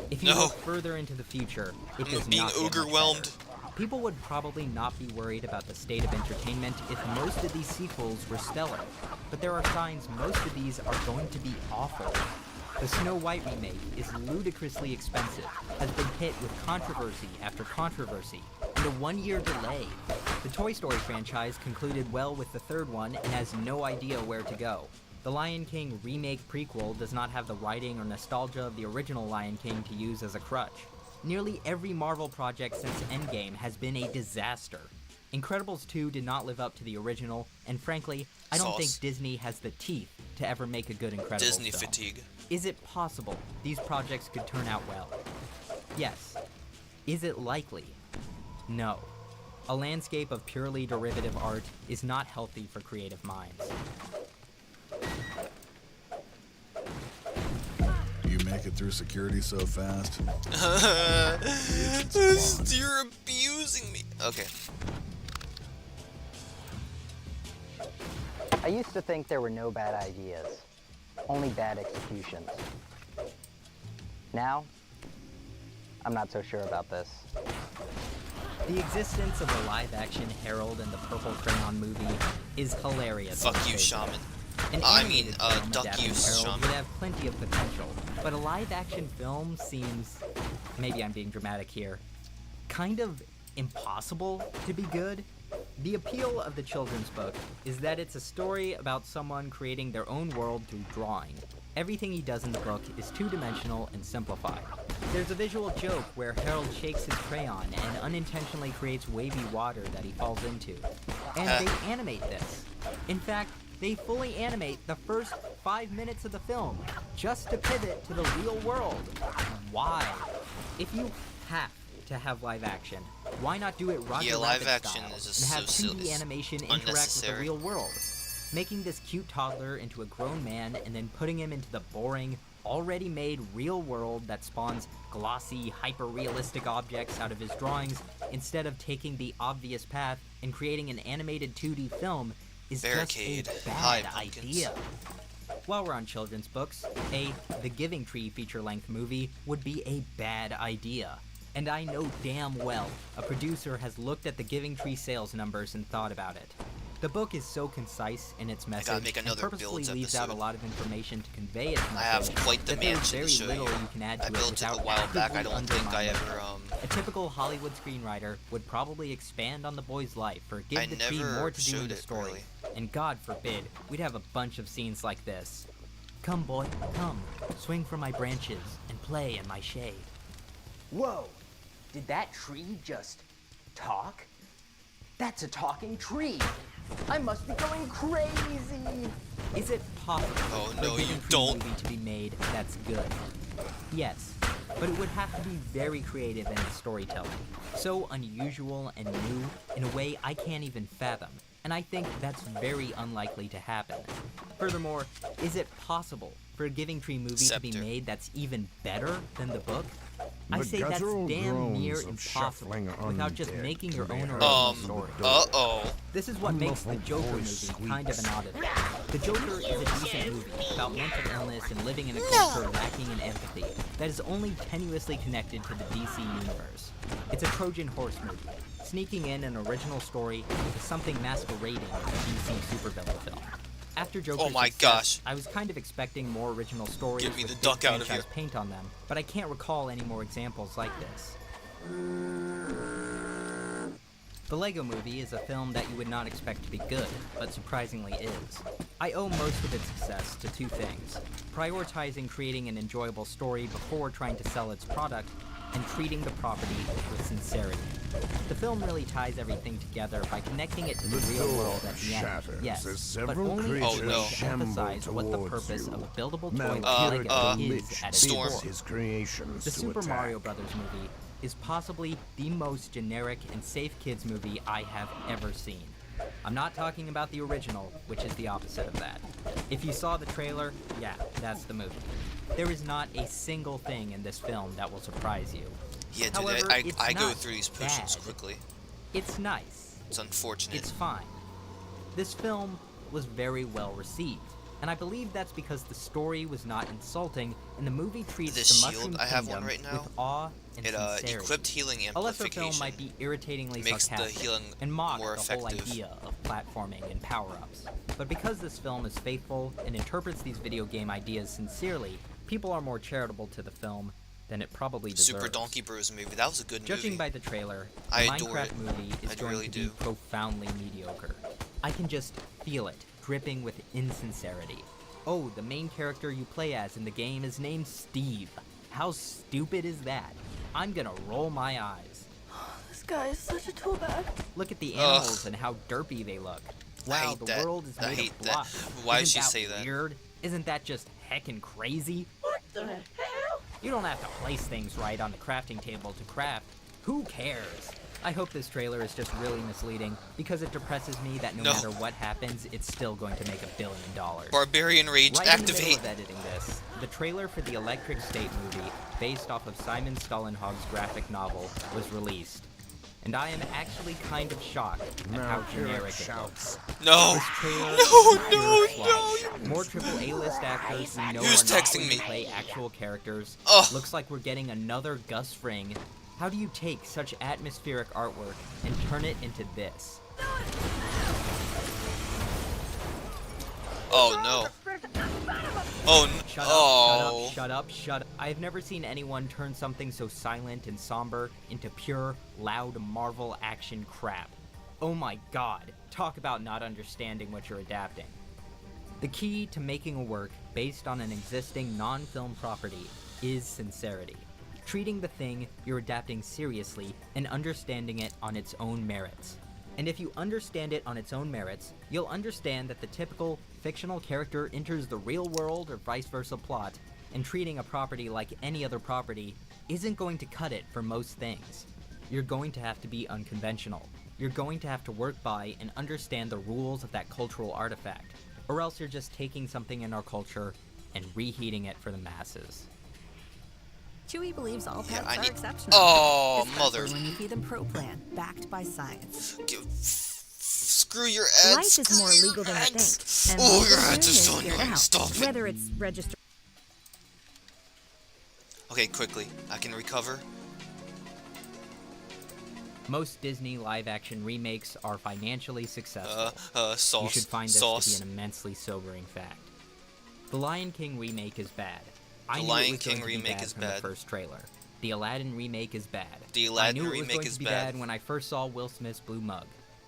B: If you
A: No.
B: look further into the future, it does
A: being
B: not get much
A: overwhelmed.
B: better. People would probably not be worried about the state of entertainment if most of these sequels were stellar, but there are signs most of these are going to be awful. The Snow White remake is ludicrously expensive, has been hit with controversy after controversy, and a 1-year delay. The Toy Story franchise concluded well with the third one and has no idea where to go. The Lion King remake prequel does not have the writing or nostalgia of the original Lion King to use as a crutch. Nearly every Marvel project since Endgame has been a disaster. Incredibles 2 did not live up to the original, and frankly, I don't
A: Sauce.
B: think Disney has the teeth to ever make a good Incredibles
A: Disney
B: film.
A: fatigue.
B: Is it possible these projects could turn out well? Yes. Is it likely? No. A landscape of purely derivative art is not healthy for creative minds.
I: You make it through security so fast.
A: You're abusing me. Okay.
J: I used to think there were no bad ideas, only bad executions. Now, I'm not so sure about this.
B: The existence of a live-action Harold and the Purple Crayon movie is hilarious.
A: Fuck
B: on
A: you,
B: paper.
A: Shaman.
B: An
A: I
B: animated
A: mean,
B: film
A: duck
B: adapting
A: you,
B: Harold
A: Shaman.
B: would have plenty of potential, but a live-action film seems, maybe I'm being dramatic here, kind of impossible to be good. The appeal of the children's book is that it's a story about someone creating their own world through drawing. Everything he does in the book is two-dimensional and simplified. There's a visual joke where Harold shakes his crayon and unintentionally creates wavy water that he falls into. And they animate this. In fact, they fully animate the first 5 minutes of the film just to pivot to the real world. Why? If you have to have live action, why not do it Roger
A: Yeah, live
B: Rabbit
A: action
B: style
A: is just
B: and have
A: so
B: 2D
A: silly.
B: animation interact with the
A: Unnecessary.
B: real world? Making this cute toddler into a grown man and then putting him into the boring, already made real world that spawns glossy, hyper-realistic objects out of his drawings instead of taking the obvious path and creating an animated 2D film is
A: Barricade.
B: just a
A: Hi,
B: bad
A: pumpkins.
B: idea. While we're on children's books, a The Giving Tree feature-length movie would be a bad idea. And I know damn well a producer has looked at the Giving Tree sales numbers and thought about it. The book is so concise in its message
A: make
B: and
A: another
B: purposefully
A: builds
B: leaves out a
A: episode.
B: lot of information to convey its message
A: I have quite the
B: that there's
A: mansion to
B: very
A: show
B: little
A: you.
B: you can add to
A: I
B: it
A: built it
B: without
A: a while back. I
B: actively
A: don't think I
B: undermining it.
A: ever
B: A typical Hollywood screenwriter would probably expand on the boy's life or give
A: I
B: the tree
A: never
B: more to do in
A: showed
B: the
A: it,
B: story.
A: really.
B: And God forbid, we'd have a bunch of scenes like this. Come, boy, come. Swing from my branches and play in my shade.
K: Whoa! Did that tree just talk? That's a talking tree! I must be going crazy!
B: Is it possible
A: Oh,
B: for
A: no,
B: a
A: you
B: Giving Tree
A: don't.
B: movie to be made that's good? Yes, but it would have to be very creative in its storytelling. So unusual and new in a way I can't even fathom. And I think that's very unlikely to happen. Furthermore, is it possible for a Giving Tree movie to be
A: Scepter.
B: made that's even better than the book? I
H: The
B: say that's
H: guttural
B: damn near
H: groans of
B: impossible
H: shuffling
B: without just
H: undead
B: making
H: can
B: your
H: be
B: own
H: heard
B: original
H: from
B: story.
H: the door.
A: Uh-oh.
B: This is what makes the
H: muffled
B: Joker
H: voice
B: movie kind of an
H: squeaks.
B: oddity. The Joker is a decent movie about mental illness and living in a culture lacking in empathy that is only tenuously connected to the DC universe. It's a Trojan horse movie, sneaking in an original story with something masquerading as a DC supervillain film. After Joker's
A: Oh my
B: success,
A: gosh.
B: I was kind of expecting more original stories
A: Get me
B: with
A: the
B: big
A: duck out of
B: franchise
A: here.
B: paint on them, but I can't recall any more examples like this. The Lego Movie is a film that you would not expect to be good, but surprisingly is. I owe most of its success to two things: prioritizing creating an enjoyable story before trying to sell its product, and treating the property with sincerity. The film really ties everything together by connecting it to the real
H: door
B: world at the end,
H: shatters
B: yes,
H: as
B: but
H: several
B: only
A: Oh,
B: to
A: no.
B: emphasize what the
H: towards
B: purpose
H: you.
B: of a buildable
H: Now,
B: toy like
H: Lego
B: Lego
H: Lich
B: is at its
A: Storm.
B: core.
H: his creations
B: The
H: to
B: Super
H: attack.
B: Mario Brothers movie is possibly the most generic and safe kids movie I have ever seen. I'm not talking about the original, which is the opposite of that. If you saw the trailer, yeah, that's the movie. There is not a single thing in this film that will surprise you.
A: Yeah, dude,
B: However,
A: I
B: it's
A: go
B: not
A: through these potions
B: bad.
A: quickly.
B: It's nice.
A: It's unfortunate.
B: It's fine. This film was very well received, and I believe that's because the story was not insulting, and the movie treats
A: This
B: the
A: shield,
B: Mushroom
A: I have
B: Kingdom
A: one right now.
B: with awe and
A: It
B: sincerity.
A: equipped healing
B: A lesser film
A: amplification.
B: might be irritatingly
A: makes the
B: sarcastic
A: healing
B: and mock
A: more
B: the whole
A: effective.
B: idea of platforming and power-ups. But because this film is faithful and interprets these video game ideas sincerely, people are more charitable to the film than it probably deserves.
A: Super Donkey Bros movie. That was a good
B: Judging
A: movie.
B: by the trailer, the
A: I adore
B: Minecraft
A: it.
B: movie is
A: I
B: going
A: really
B: to
A: do.
B: be profoundly mediocre. I can just feel it, dripping with insincerity. Oh, the main character you play as in the game is named Steve. How stupid is that? I'm gonna roll my eyes.
E: This guy is such a tool bag.
B: Look at the
A: Ugh.
B: animals and how derpy they look.
A: I
B: Wow,
A: hate
B: the
A: that.
B: world is
A: I
B: made
A: hate
B: of
A: that.
B: blocks.
A: Why'd
B: Isn't
A: she
B: that
A: say that?
B: weird? Isn't that just heckin' crazy?
E: What the hell?
B: You don't have to place things right on the crafting table to craft. Who cares? I hope this trailer is just really misleading, because it depresses me that no
A: No.
B: matter what happens, it's still going to make $1 billion.
A: Barbarian Rage,
B: Right in the
A: activate!
B: middle of editing this, the trailer for the Electric State movie, based off of Simon Stollenhag's graphic novel, was released. And I am actually kind of shocked at
H: Now
B: how
H: hear it
B: generic it
H: shouts.
B: looks.
A: No!
B: This trailer
A: No,
B: is
A: no,
B: pure
A: no,
B: slop. More triple A-list actors who know
A: Who's
B: are not
A: texting
B: going
A: me?
B: to play actual characters.
A: Ugh.
B: Looks like we're getting another Gus Fring. How do you take such atmospheric artwork and turn it into this?
A: Oh no. Oh no.
B: Shut up,
A: Oh.
B: shut up, shut up. I have never seen anyone turn something so silent and somber into pure, loud Marvel action crap. Oh my god, talk about not understanding what you're adapting. The key to making a work based on an existing non-film property is sincerity. Treating the thing you're adapting seriously and understanding it on its own merits. And if you understand it on its own merits, you'll understand that the typical fictional character enters the real world or vice versa plot, and treating a property like any other property isn't going to cut it for most things. You're going to have to be unconventional. You're going to have to work by and understand the rules of that cultural artifact, or else you're just taking something in our culture and reheating it for the masses.
F: Chewie believes all pets are exceptional.
A: Oh,
F: especially
A: mother.
F: when you feed them Pro Plan, backed by science.
A: Screw your ads.
F: Life is more legal than you think. And
A: Oh,
F: legal
A: your ads are
F: soon
A: so
F: is your
A: annoying.
F: out.
A: Stop it.
F: Whether it's registered.
A: Okay, quickly. I can recover.
B: Most Disney live-action remakes are financially successful.
A: Sauce.
B: You should find this
A: Sauce.
B: to be an immensely sobering fact. The Lion King remake is bad.
A: The
B: I knew
A: Lion
B: it was
A: King
B: going to be
A: remake
B: bad
A: is
B: from
A: bad.
B: the first trailer. The Aladdin remake is bad.
A: The Aladdin
B: I knew it was
A: remake
B: going
A: is
B: to be
A: bad.
B: when I first saw Will Smith's blue mug.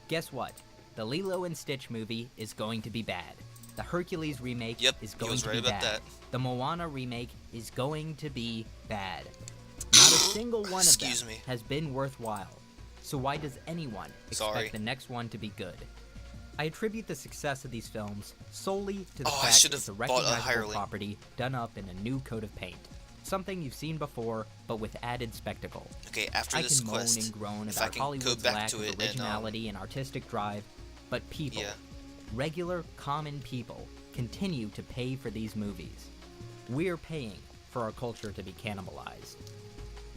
B: Guess what? The Lilo and Stitch movie is going to be bad. The Hercules remake is going
A: was
B: to
A: right
B: be
A: about
B: bad.
A: that.
B: The Moana remake is going to be bad. Not a single one of them has been worthwhile. So why does anyone expect the next one to be good? I attribute the success of these films solely to the fact it's a recognizable property done up in a new coat of paint. Something you've seen before, but with added spectacle.
A: Okay, after this
B: I can moan and groan about Hollywood's lack of originality and artistic drive, but people, regular, common people, continue to pay for these movies. We're paying for our culture to be cannibalized.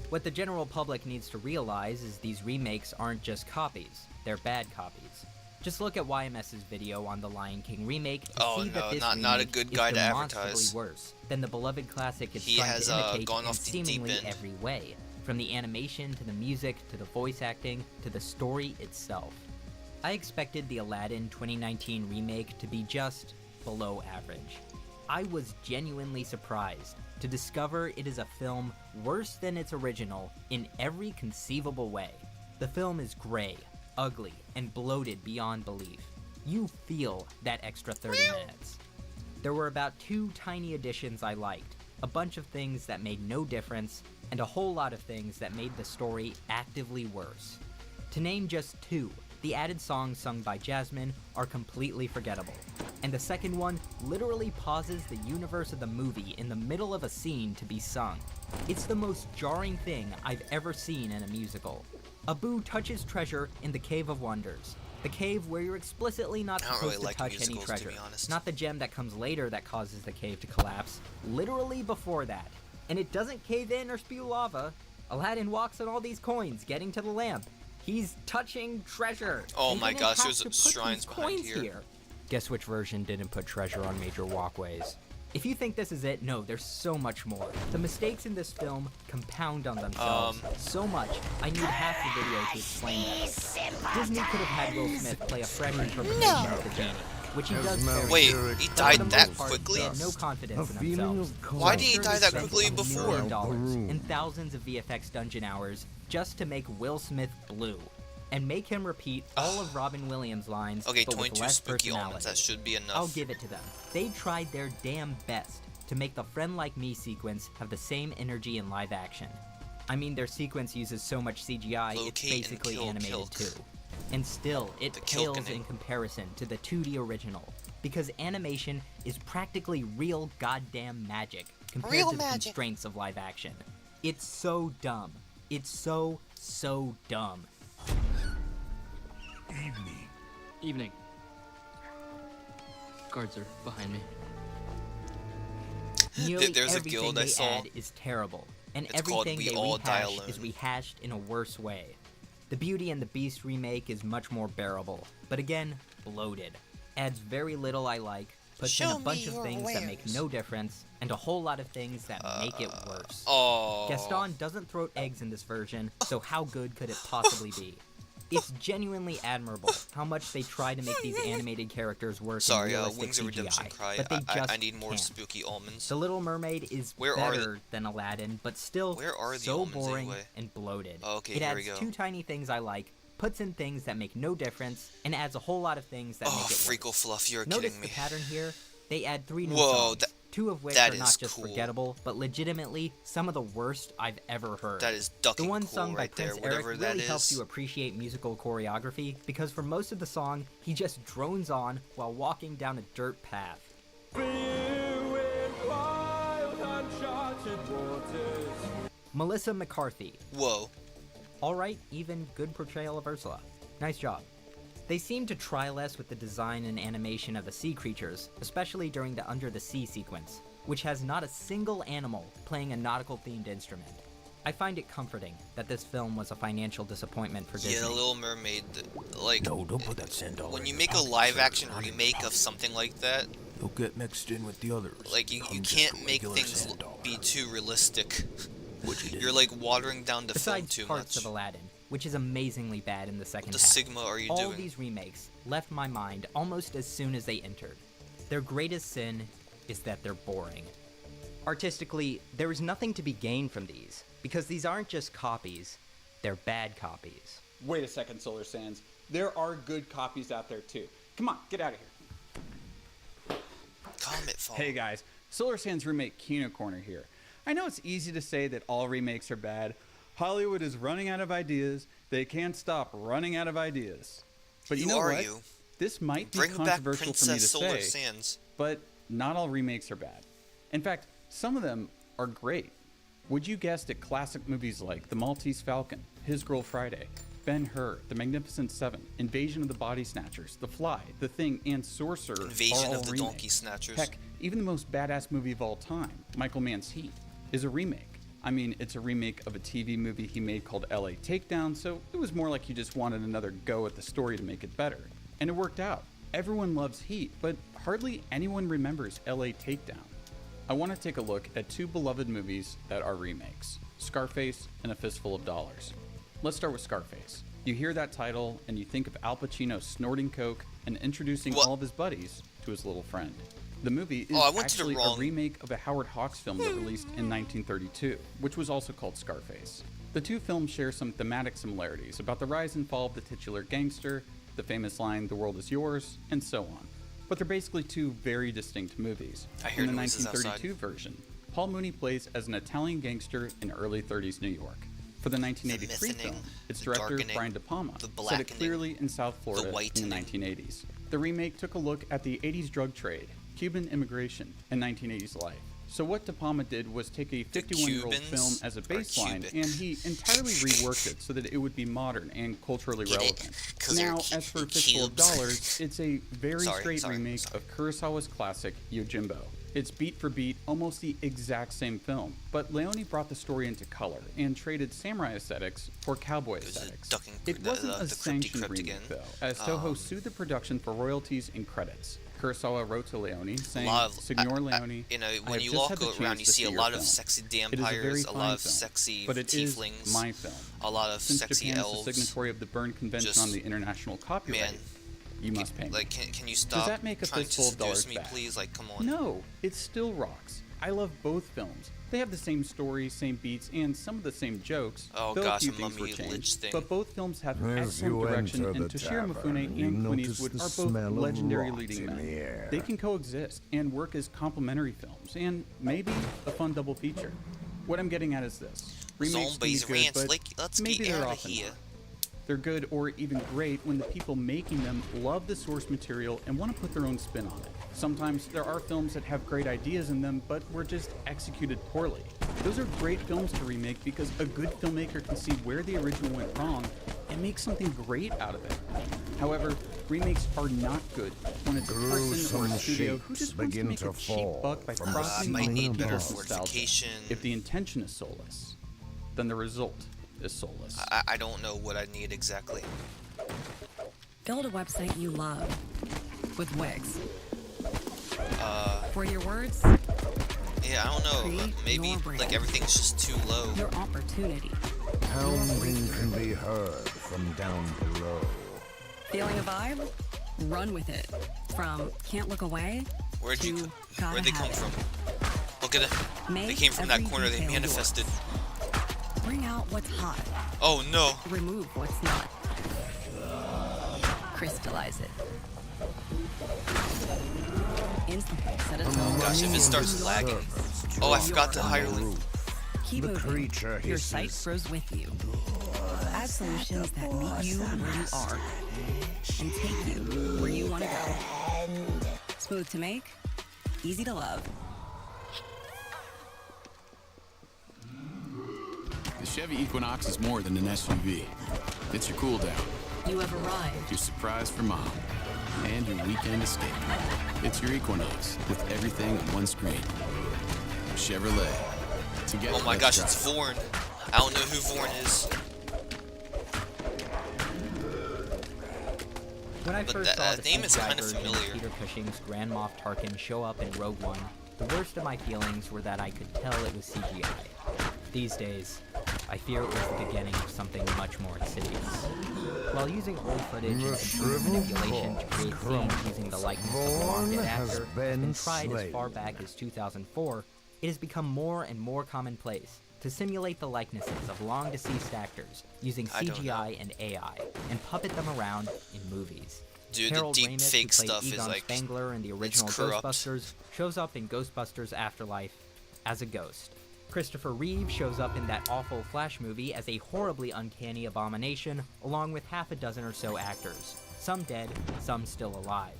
B: What the general public needs to realize is these remakes aren't just copies, they're bad copies. Just look at YMS's video on the Lion King remake to see that this
A: not a
B: remake
A: good
B: is
A: guy to
B: demonstrably
A: advertise.
B: worse than the beloved classic it's
A: He
B: trying
A: has,
B: to imitate
A: gone
B: in
A: off the deep
B: seemingly
A: end.
B: every way, from the animation to the music to the voice acting to the story itself. I expected the Aladdin 2019 remake to be just below average. I was genuinely surprised to discover it is a film worse than its original in every conceivable way. The film is gray, ugly, and bloated beyond belief. You feel that extra 30 minutes. There were about 2 tiny additions I liked, a bunch of things that made no difference, and a whole lot of things that made the story actively worse. To name just 2, the added songs sung by Jasmine are completely forgettable, and the second one literally pauses the universe of the movie in the middle of a scene to be sung. It's the most jarring thing I've ever seen in a musical. Abu touches treasure in the Cave of Wonders, the cave where you're explicitly not supposed to touch any treasure, not the gem that comes later that causes the cave to collapse, literally before that. And it doesn't cave in or spew lava. Aladdin walks on all these coins, getting to the lamp. He's touching treasure.
A: Oh my gosh, there's shrines behind
B: here. Guess which version didn't put treasure on major walkways? If you think this is it, no, there's so much more. The mistakes in this film compound on themselves so much, I need half the video to explain this. Disney could have had Will Smith play a fresh interpretation of the genie, which he does very
A: Wait,
B: well.
A: he
B: But
A: died
B: for the
A: that
B: most part,
A: quickly?
B: They had no confidence in themselves.
A: Why did he
B: Sure,
A: die
B: they
A: that
B: spent
A: quickly
B: $1
A: before?
B: million and thousands of VFX dungeon hours just to make Will Smith blue. And make him repeat all of Robin Williams' lines,
A: Okay,
B: but with
A: 22
B: less
A: spooky
B: personality.
A: almonds, that should be enough.
B: I'll give it to them. They tried their damn best to make the Friend Like Me sequence have the same energy in live action. I mean, their sequence uses so much CGI, it's basically animated too. And still, it pales in comparison to the 2D original, because animation is practically real goddamn magic compared to the constraints of live action. It's so dumb. It's so dumb.
L: Evening. Guards are behind me.
B: Nearly
A: There's a
B: everything
A: guild I
B: they
A: saw.
B: add is terrible, and
A: It's called
B: everything
A: We
B: they
A: All Die
B: rehash
A: Alone.
B: is rehashed in a worse way. The Beauty and the Beast remake is much more bearable, but again, bloated. Adds very little I like, puts in a bunch of things that make no difference, and a whole lot of things that make it worse. Gaston doesn't throw eggs in this version, so how good could it possibly be? It's genuinely admirable how much they try to make these animated characters work in realistic
A: Wings of
B: CGI,
A: Redemption cry.
B: but they just
A: I need more
B: can't.
A: spooky almonds.
B: The Little Mermaid is better than Aladdin, but still so boring and bloated.
A: Okay,
B: it
A: here we
B: adds
A: go.
B: 2 tiny things I like, puts in things that make no difference, and adds a whole lot of things that make it
A: Freako
B: worse.
A: Fluff, you're
B: Notice
A: kidding me.
B: the pattern here. They add 3 new
A: Whoa,
B: songs, 2 of which
A: that
B: are not
A: is
B: just
A: cool.
B: forgettable, but legitimately some of the worst I've ever heard.
A: That is ducking
B: The one
A: cool
B: sung by
A: right there,
B: Prince
A: whatever
B: Eric
A: that
B: really helps
A: is.
B: you appreciate musical choreography, because for most of the song, he just drones on while walking down a dirt path. Melissa McCarthy.
A: Whoa.
B: Alright, even good portrayal of Ursula. Nice job. They seem to try less with the design and animation of the sea creatures, especially during the Under the Sea sequence, which has not a single animal playing a nautical-themed instrument. I find it comforting that this film was a financial disappointment for Disney.
A: Yeah, The Little Mermaid, like,
H: No, don't put that sand
A: when you make a live-action remake of something like that,
H: You'll get mixed in with the others.
A: like, you can't make things be too realistic. You're, like, watering down the film
B: Besides
A: too
B: parts
A: much.
B: of Aladdin, which is amazingly bad in the second
A: What
B: half.
A: the Sigma are you
B: All
A: doing?
B: these remakes left my mind almost as soon as they entered. Their greatest sin is that they're boring. Artistically, there is nothing to be gained from these, because these aren't just copies, they're bad copies.
M: Wait a second, Solar Sands. There are good copies out there too. Come on, get out of here.
A: Comet Fall.
M: Hey guys, Solar Sands remake Kino Corner here. I know it's easy to say that all remakes are bad. Hollywood is running out of ideas. They can't stop running out of ideas. But you know what? This might be
A: Bring back
M: controversial for me to
A: Princess Solar
M: say,
A: Sands.
M: but not all remakes are bad. In fact, some of them are great. Would you guess that classic movies like The Maltese Falcon, His Girl Friday, Ben-Hur, The Magnificent Seven, Invasion of the Body Snatchers, The Fly, The Thing, and Sorcerer
A: Invasion
M: are all
A: of the
M: remakes?
A: Donkey Snatchers.
M: Heck, even the most badass movie of all time, Michael Mann's Heat, is a remake. I mean, it's a remake of a TV movie he made called LA Takedown, so it was more like he just wanted another go at the story to make it better. And it worked out. Everyone loves Heat, but hardly anyone remembers LA Takedown. I want to take a look at two beloved movies that are remakes, Scarface and A Fistful of Dollars. Let's start with Scarface. You hear that title and you think of Al Pacino snorting coke and introducing all of his buddies to his little friend. The movie is actually a remake of a Howard Hawks film that released in 1932, which was also called Scarface. The two films share some thematic similarities about the rise and fall of the titular gangster, the famous line, "The world is yours," and so on. But they're basically two very distinct movies. In the 1932 version, Paul Mooney plays as an Italian gangster in early 30s New York. For the 1983 film, its director, Brian De Palma, set it clearly in South Florida in the 1980s. The remake took a look at the 80s drug trade, Cuban immigration, and 1980s life. So what De Palma did was take a 51-year-old film as a baseline, and he entirely reworked it so that it would be modern and culturally relevant. Now, as for Fistful of Dollars, it's a very straight remake of Kurosawa's classic Yojimbo. It's beat for beat, almost the exact same film, but Leone brought the story into color and traded samurai aesthetics for cowboy aesthetics. It wasn't a sanctioned remake, though, as Toho sued the production for royalties and credits. Kurosawa wrote to Leone, saying, Signor Leone,
A: you know,
M: I
A: when
M: have
A: you
M: just
A: walk
M: had the
A: around,
M: chance
A: you
M: to
A: see a
M: your
A: lot
M: film.
A: of sexy
M: It is a very
A: vampires, a
M: fine
A: lot of
M: film,
A: sexy
M: but it is
A: tieflings,
M: my film.
A: a lot of
M: Since
A: sexy
M: Japan's
A: elves.
M: the signatory of the Berne Convention on the International Copyright, you must pay me.
A: Like, can you stop
M: Does that make a
A: trying to
M: Fistful of Dollars
A: seduce me,
M: bad?
A: please? Like, come on.
M: No, it still rocks. I love both films. They have the same story, same beats, and some of the same jokes,
A: Oh
M: though
A: gosh,
M: a few
A: a
M: things were
A: mummy lich
M: changed.
A: thing.
M: But both films have
H: As
M: excellent
H: you
M: direction,
H: enter
M: and
H: the
M: Toshiro Mifune
H: tavern, you
M: and Clint
H: notice
M: Eastwood
H: the
M: are both
H: smell of
M: legendary
H: rot
M: leading
H: in
M: men.
H: the air.
M: They can coexist and work as complementary films, and maybe a fun double feature. What I'm getting at is this. Remakes can be
A: Zombies,
M: good,
A: rants,
M: but
A: like, let's
M: maybe
A: get
M: they're
A: out of
M: often
A: here.
M: not. They're good or even great when the people making them love the source material and want to put their own spin on it. Sometimes there are films that have great ideas in them, but were just executed poorly. Those are great films to remake because a good filmmaker can see where the original went wrong and make something great out of it. However, remakes are not good when it's a person or a
H: Gruesome
M: studio who just wants to
H: begin
M: make
H: to
M: a cheap
H: fall
M: buck by
H: from the
M: profiting
A: might
M: off
A: need better
M: people's nostalgia.
A: fortification.
M: If the intention is soulless, then the result is soulless.
A: I don't know what I need exactly.
F: Build a website you love with Wix. For your words,
A: Yeah, I don't know.
F: Create
A: Maybe
F: your brand.
A: like everything's just too low.
F: your opportunity.
H: Pounding can be heard from down below.
F: Feeling a vibe? Run with it. From can't look away
A: Where'd
F: to
A: you?
F: gotta
A: Where'd they come
F: have it.
A: from? Look at it. They
F: Make
A: came from that
F: every
A: corner. They
F: detail
A: manifested.
F: Bring out what's hot.
A: Oh no.
F: Remove what's not. Crystallize it. Instantly set it
A: Oh gosh, if it starts lagging. Oh, I forgot to hire Link.
F: Keep
H: The
F: moving.
H: creature
F: Your site
H: hisses.
F: grows with you. Add solutions that meet you where you are and take you where you want to go. Smooth to make, easy to love.
N: Chevy Equinox is more than an SUV. It's your cool down,
G: You have arrived.
N: your surprise for mom, and your weekend escape. It's your Equinox with everything on one screen. Chevrolet. Together,
A: Oh my
N: let's
A: gosh,
N: drive.
A: it's Vorn. I don't know who Vorn is.
B: When I
A: But
B: first saw the
A: that name is
B: CGI
A: kinda
B: version of
A: familiar.
B: Peter Cushing's Grand Moff Tarkin show up in Rogue One, the worst of my feelings were that I could tell it was CGI. These days, I fear it was the beginning of something much more insidious. While using old footage and computer manipulation to create scenes using the likeness of a long dead actor has been tried as far back as 2004, it has become more and more commonplace to simulate the likenesses of long-deceased actors using CGI and AI and puppet them around in movies.
A: Dude,
B: Harold
A: the deep
B: Ramis,
A: fake
B: who played
A: stuff is
B: Egon
A: like
B: Spengler in the original
A: corrupt.
B: Ghostbusters, shows up in Ghostbusters Afterlife as a ghost. Christopher Reeve shows up in that awful Flash movie as a horribly uncanny abomination, along with half a dozen or so actors, some dead, some still alive,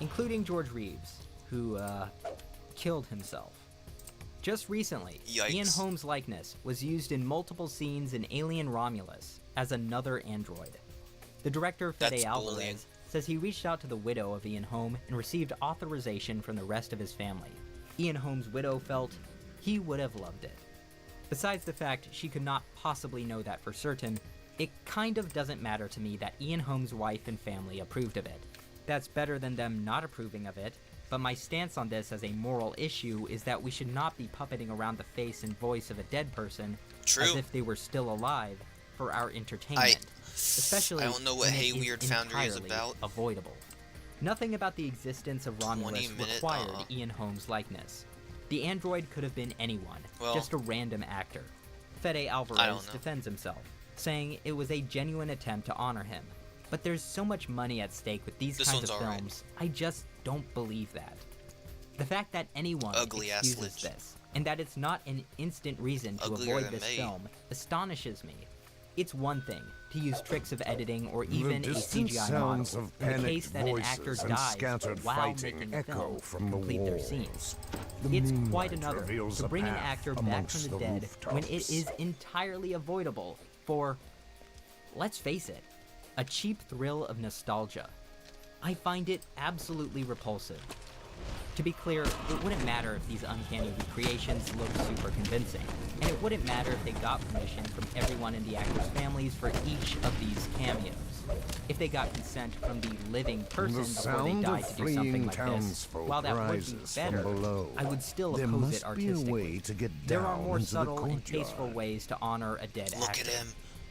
B: including George Reeves, who, killed himself. Just recently,
A: Yikes.
B: Ian Holmes' likeness was used in multiple scenes in Alien Romulus as another android. The director, Fede
A: That's
B: Alvarez,
A: bullying.
B: says he reached out to the widow of Ian Holm and received authorization from the rest of his family. Ian Holm's widow felt he would have loved it. Besides the fact she could not possibly know that for certain, it kind of doesn't matter to me that Ian Holm's wife and family approved of it. That's better than them not approving of it, but my stance on this as a moral issue is that we should not be puppeting around the face and voice of a dead person as if they were still alive for our entertainment. Especially
A: I don't know what
B: when it
A: Hey
B: is
A: Weird Foundry is
B: entirely
A: about.
B: avoidable. Nothing about the existence of Romulus required Ian Holmes' likeness. The android could have been anyone,
A: Well,
B: just a random actor. Fede Alvarez defends himself, saying it was a genuine attempt to honor him. But there's so much money at stake with these kinds of films, I just don't believe that. The fact that anyone excuses this, and that it's not an instant reason to avoid this film, astonishes me. It's one thing to use tricks of editing or even a CGI model in the case that an actor dies while making the film complete their scenes. It's quite another to bring an actor back from the dead when it is entirely avoidable for, let's face it, a cheap thrill of nostalgia. I find it absolutely repulsive. To be clear, it wouldn't matter if these uncanny recreations looked super convincing, and it wouldn't matter if they got permission from everyone in the actors' families for each of these cameos. If they got consent from the living person before they died to do something like this, while that would be better, I would still oppose it artistically. There are more subtle and tasteful ways to honor a dead actor.
A: Look at him.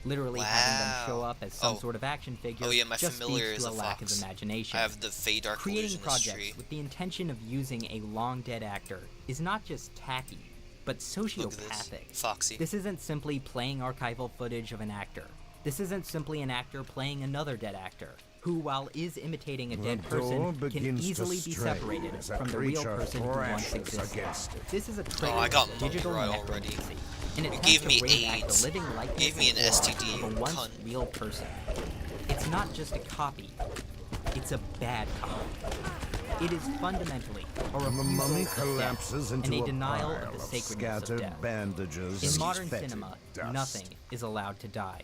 B: Literally having them show up as some sort of action figure
A: my
B: just
A: familiar
B: speaks
A: is
B: to a
A: a
B: lack
A: fox.
B: of imagination.
A: I have the Fey Dark
B: Creating
A: Illusionist
B: projects
A: tree.
B: with the intention of using a long dead actor is not just tacky, but sociopathic.
A: Foxy.
B: This isn't simply playing archival footage of an actor. This isn't simply an actor playing another dead actor, who, while is imitating a dead person, can easily be separated from the real person who once existed. This is a trick
A: I got
B: of digital
A: monkey right already.
B: necromancy. An
A: You
B: attempt
A: gave
B: to
A: me
B: bring back
A: AIDS.
B: the living likeness
A: Gave me an
B: and aura
A: STD,
B: of a
A: you
B: once
A: cunt.
B: real person. It's not just a copy. It's a bad copy. It is fundamentally a refusal of death and a denial of the sacredness of death. In modern cinema, nothing is allowed to die.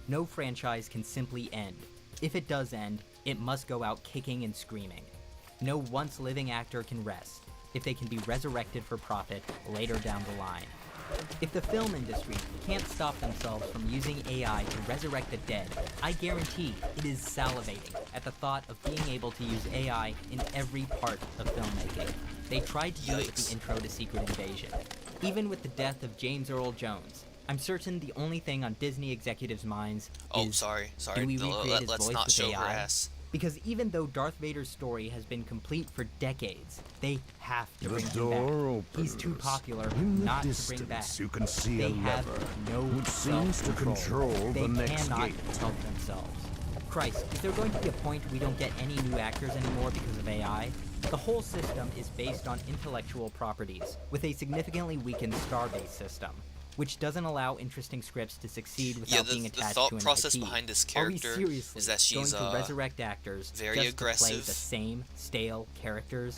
B: No franchise can simply end. If it does end, it must go out kicking and screaming. No once living actor can rest if they can be resurrected for profit later down the line. If the film industry can't stop themselves from using AI to resurrect the dead, I guarantee it is salivating at the thought of being able to use AI in every part of filmmaking. They tried to do it with the intro to Secret Invasion. Even with the death of James Earl Jones, I'm certain the only thing on Disney executives' minds is,
A: sorry.
B: do we
A: No,
B: recreate his
A: let's
B: voice
A: not
B: with
A: show her
B: AI?
A: ass.
B: Because even though Darth Vader's story has been complete for decades, they have to bring him back. He's too popular not to bring back.
H: You can see
B: They
H: a
B: have
H: lever,
B: no
H: which seems to control
B: They
H: the next
B: cannot
H: gate.
B: help themselves. Christ, is there going to be a point we don't get any new actors anymore because of AI? The whole system is based on intellectual properties, with a significantly weakened star-based system, which doesn't allow interesting scripts to succeed without being attached
A: thought
B: to an
A: process
B: IP.
A: behind this
B: Are we
A: character
B: seriously
A: is that she's
B: going to resurrect actors
A: very
B: just
A: aggressive,
B: to play the same stale characters?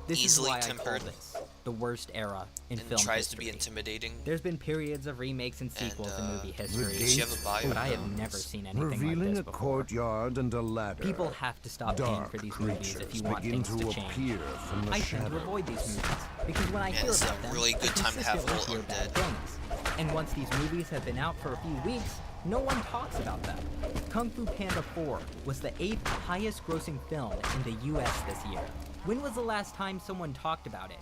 B: This
A: easily
B: is why
A: tempered.
B: I call this the worst era in
A: and
B: film
A: tries
B: history.
A: to be intimidating.
B: There's been periods of remakes and sequels in movie history,
A: does she have a bio?
B: but I have never seen anything like
H: revealing
B: this
H: a
B: before.
H: courtyard and a ladder.
B: People have to stop paying for these movies if you want
H: begin
B: things to
H: to
B: change.
H: appear from the
B: I tend to
H: shadows.
B: avoid these movies because when I
A: Man,
B: hear
A: this is
B: about
A: a
B: them,
A: really
B: I
A: good time to have
B: consistently
A: All
B: hear bad
A: Undead.
B: things. And once these movies have been out for a few weeks, no one talks about them. Kung Fu Panda 4 was the 8th highest grossing film in the US this year. When was the last time someone talked about it?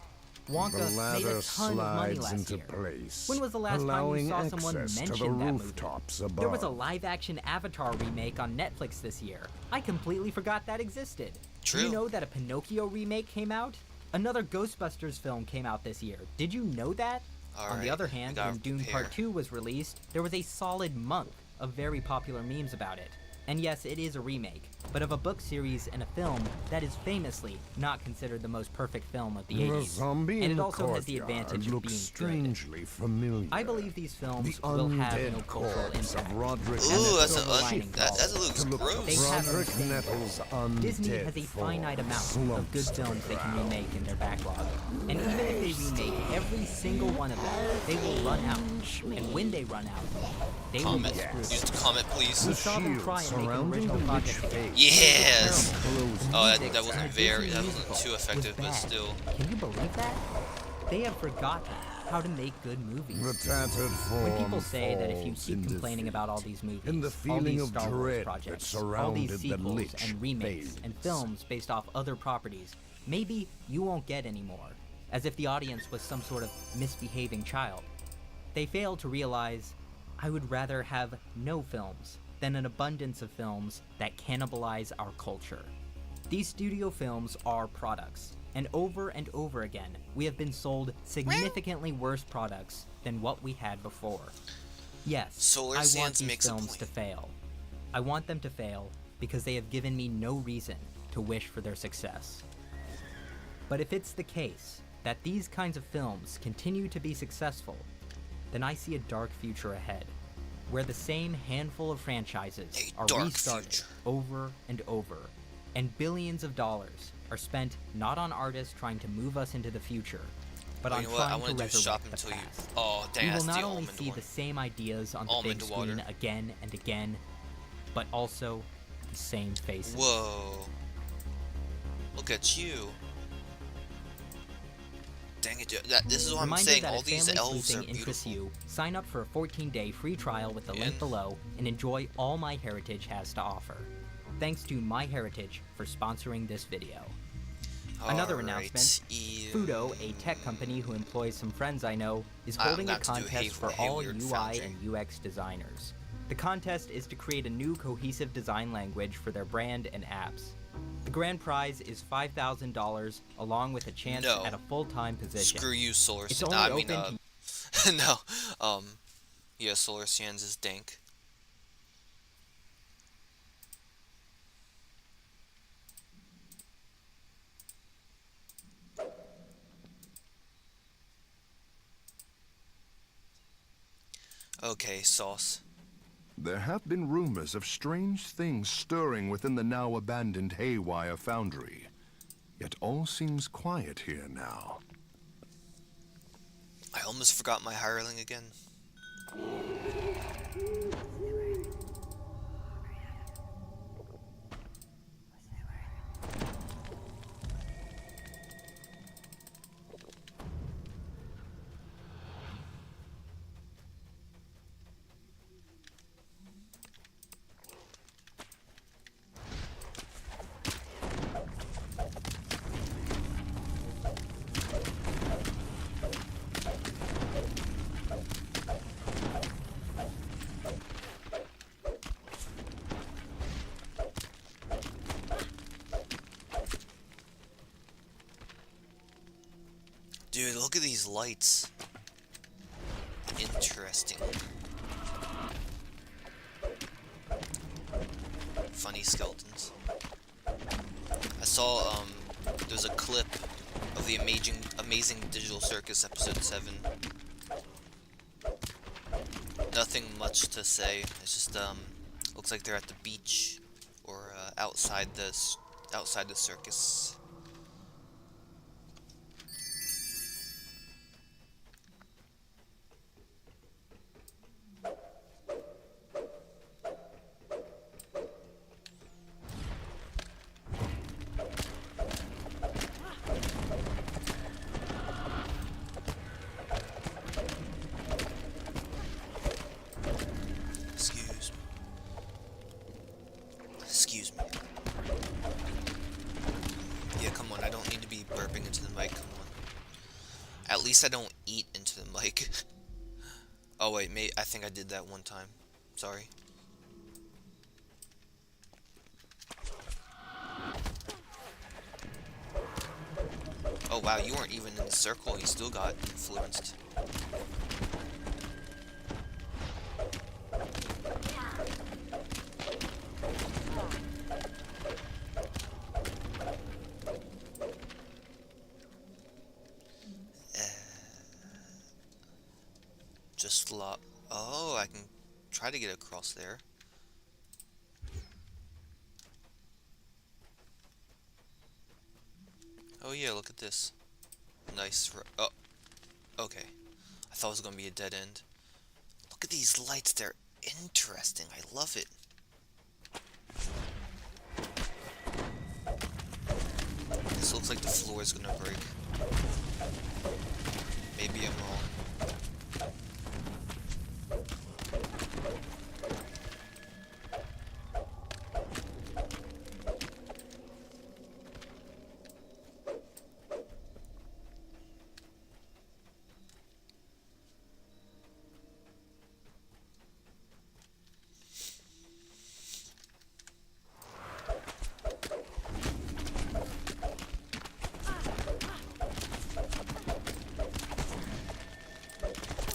B: Wonka
H: The
B: made
H: ladder
B: a ton of money
H: slides
B: last
H: into
B: year.
H: place,
B: When was the last time you
H: allowing
B: saw someone
H: access to
B: mention
H: the
B: that
H: rooftops
B: movie?
H: above.
B: There was a live-action Avatar remake on Netflix this year. I completely forgot that existed.
A: True.
B: Do you know that a Pinocchio remake came out? Another Ghostbusters film came out this year. Did you know that? On the other hand, when Dune Part 2 was released, there was a solid month of very popular memes about it. And yes, it is a remake, but of a book series and a film that is famously not considered the most perfect film of the 80s.
H: The zombie
B: and
H: in
B: it
H: the
B: also has the
H: courtyard
B: advantage of
H: looks
B: being
H: strangely familiar.
B: I believe these films
H: The
B: will have
H: undead
B: no cultural
H: corpse
B: impact.
H: of Roderick
B: And the
A: Ooh,
B: silver lining
A: that
B: falls.
A: looks gross.
B: They have
H: Roderick
B: understanding.
H: Nettles undead
B: Disney has a finite amount of good films they can remake in their backlog. And even if they remake every single one of them, they will run out. And when they run out, they will be
A: Comment.
B: screwed.
A: Use the comment, please.
B: We saw them try and make an original project again.
A: Yes! Oh, that
B: Music
A: wasn't
B: in a
A: very,
B: Disney
A: that
B: musical
A: wasn't too
B: was
A: effective, but
B: bad.
A: still.
B: Can you believe that? They have forgotten how to make good movies.
H: The tattered form
B: When people say that if you
H: falls
B: keep
H: in
B: complaining
H: defeat,
B: about all these movies,
H: and the
B: all
H: feeling
B: these
H: of
B: Star Wars
H: dread that
B: projects, all
H: surrounded
B: these
H: the
B: sequels
H: Lich
B: and remakes
H: fades.
B: and films based off other properties, maybe you won't get any more, as if the audience was some sort of misbehaving child. They fail to realize, I would rather have no films than an abundance of films that cannibalize our culture. These studio films are products, and over again, we have been sold significantly worse products than what we had before. Yes,
A: Solar
B: I want
A: Sands
B: these
A: makes a
B: films
A: point.
B: to fail. I want them to fail because they have given me no reason to wish for their success. But if it's the case that these kinds of films continue to be successful, then I see a dark future ahead, where the same handful of franchises are
A: dark
B: restarted
A: future.
B: over and over, and billions of dollars are spent not on artists trying to move us into the future, but
A: Oh,
B: on
A: you know what? I
B: trying
A: want
B: to
A: to do shop
B: resurrect the
A: until you.
B: past.
A: Oh, dang,
B: We
A: that's
B: will
A: the
B: not only
A: almond
B: see
A: one.
B: the same ideas on the
A: Almond
B: big
A: water.
B: screen again and again, but also the same faces.
A: Whoa. Look at you. Dang it, this is what I'm
B: Reminder
A: saying.
B: that
A: All
B: if
A: these
B: family
A: elves are
B: sleuthing interests
A: beautiful.
B: you, sign up for a 14-day free trial with the link
A: In.
B: below and enjoy all MyHeritage has to offer. Thanks to MyHeritage for sponsoring this video. Another
A: Alright,
B: announcement, Fudo, a tech company who employs some friends I know, is holding a
A: got to do
B: contest for all
A: Hayward
B: UI
A: Foundry.
B: and UX designers. The contest is to create a new cohesive design language for their brand and apps. The grand prize is $5,000 along with a chance
A: No.
B: at a full-time position.
A: Screw you, Solar
B: It's
A: Sands.
B: only
A: I mean,
B: open to
A: no. Yeah, Solar Sands is dank. Okay, sauce.
O: There have been rumors of strange things stirring within the now abandoned Haywire Foundry. Yet all seems quiet here now.
A: I almost forgot my hireling again. Dude, look at these lights. Interesting. Funny skeletons. I saw, there's a clip of the Amazing Digital Circus episode 7. Nothing much to say. It's just, looks like they're at the beach or, outside the circus. least I don't eat into the mic. Oh wait, I think I did that one time. Sorry. Oh wow, you weren't even in the circle, you still got influenced. Oh, I can try to get across there. Oh yeah, look at this. Nice. Oh, okay. I thought it was gonna be a dead end. Look at these lights, they're interesting. I love it. This looks like the floor is gonna break. Maybe I'm wrong.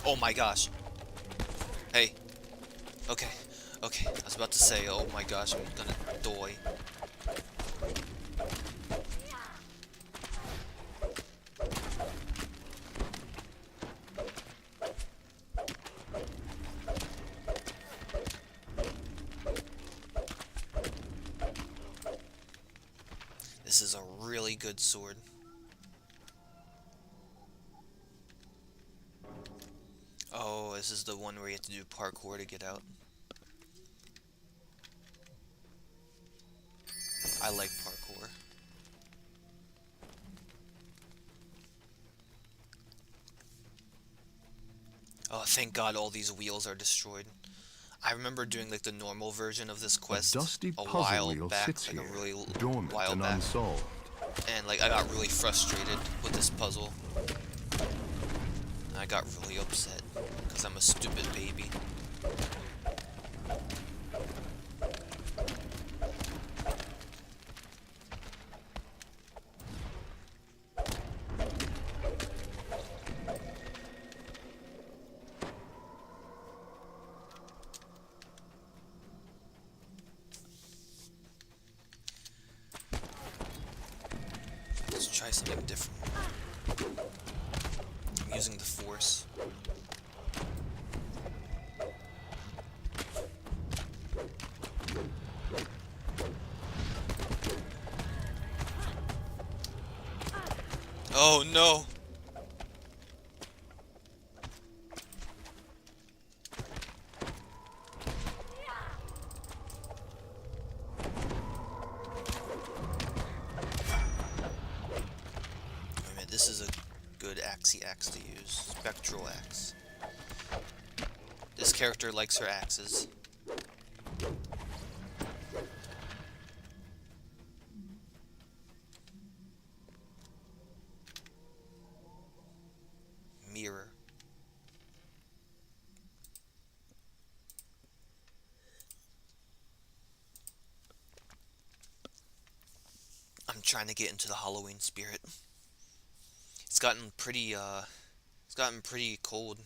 A: Oh my gosh. Hey. Okay. Okay. I was about to say, oh my gosh, I'm gonna die. This is a really good sword. Oh, this is the one where you have to do parkour to get out. I like parkour. Oh, thank God all these wheels are destroyed. I remember doing like the normal version of this quest
O: dusty
A: a
O: puzzle
A: while
O: wheel
A: back,
O: sits
A: like a
O: here,
A: really
O: dormant
A: while
O: and
A: back.
O: unsolved.
A: And like I got really frustrated with this puzzle. And I got really upset because I'm a stupid baby. Let's try something different. I'm using the force. Oh no! Wait a minute, this is a good axey axe to use. Spectral axe. This character likes her axes. Mirror. I'm trying to get into the Halloween spirit. It's gotten pretty cold.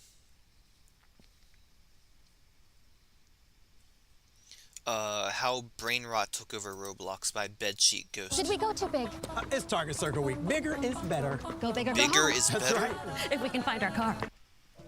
A: How Brain Rot Took Over Roblox by Bedsheet Ghost.
P: Did we go too big?
Q: It's Target Circle Week. Bigger is better.
P: Go big or go
A: Bigger
P: home.
A: is
Q: That's
A: better?
Q: right.
P: If we can find our car.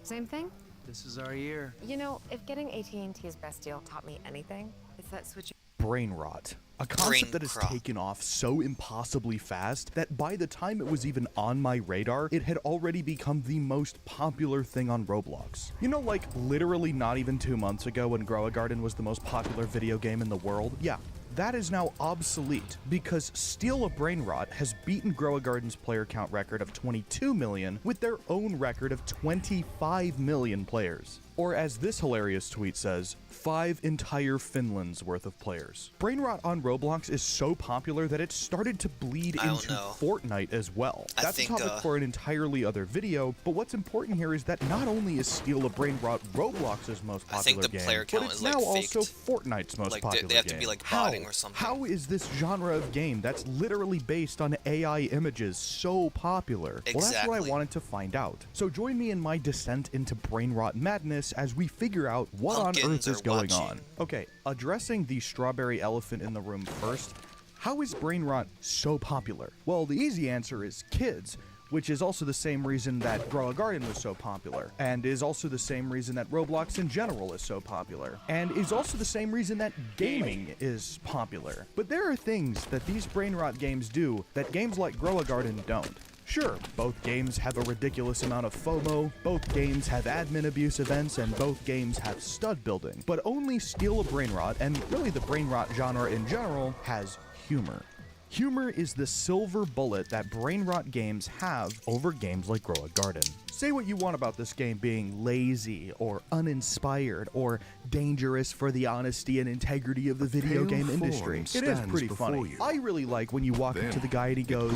P: Same thing?
L: This is our year.
R: You know, if getting AT&T's best deal taught me anything, it's that switching.
S: Brain rot. A concept that has taken off so impossibly fast that by the time it was even on my radar, it had already become the most popular thing on Roblox. You know, like literally not even 2 months ago when Grow a Garden was the most popular video game in the world? Yeah. That is now obsolete because Steal a Brain Rot has beaten Grow a Garden's player count record of 22 million with their own record of 25 million players. Or as this hilarious tweet says, 5 entire Finland's worth of players. Brain rot on Roblox is so popular that it started to bleed into Fortnite as well. That's a topic for an entirely other video, but what's important here is that not only is Steal a Brain Rot Roblox's most popular game, but it's now also Fortnite's most popular game.
A: They have to be like botting or something.
S: How is this genre of game that's literally based on AI images so popular? Well, that's what I wanted to find out. So join me in my descent into brain rot madness as we figure out what on earth is going on. Okay, addressing the strawberry elephant in the room first, how is brain rot so popular? Well, the easy answer is kids, which is also the same reason that Grow a Garden was so popular, and is also the same reason that Roblox in general is so popular, and is also the same reason that gaming is popular. But there are things that these brain rot games do that games like Grow a Garden don't. Sure, both games have a ridiculous amount of FOMO, both games have admin abuse events, and both games have stud building, but only Steal a Brain Rot, and really the brain rot genre in general, has humor. Humor is the silver bullet that brain rot games have over games like Grow a Garden. Say what you want about this game being lazy, or uninspired, or dangerous for the honesty and integrity of the video game industry. It is pretty funny. I really like when you walk up to the guy and he goes,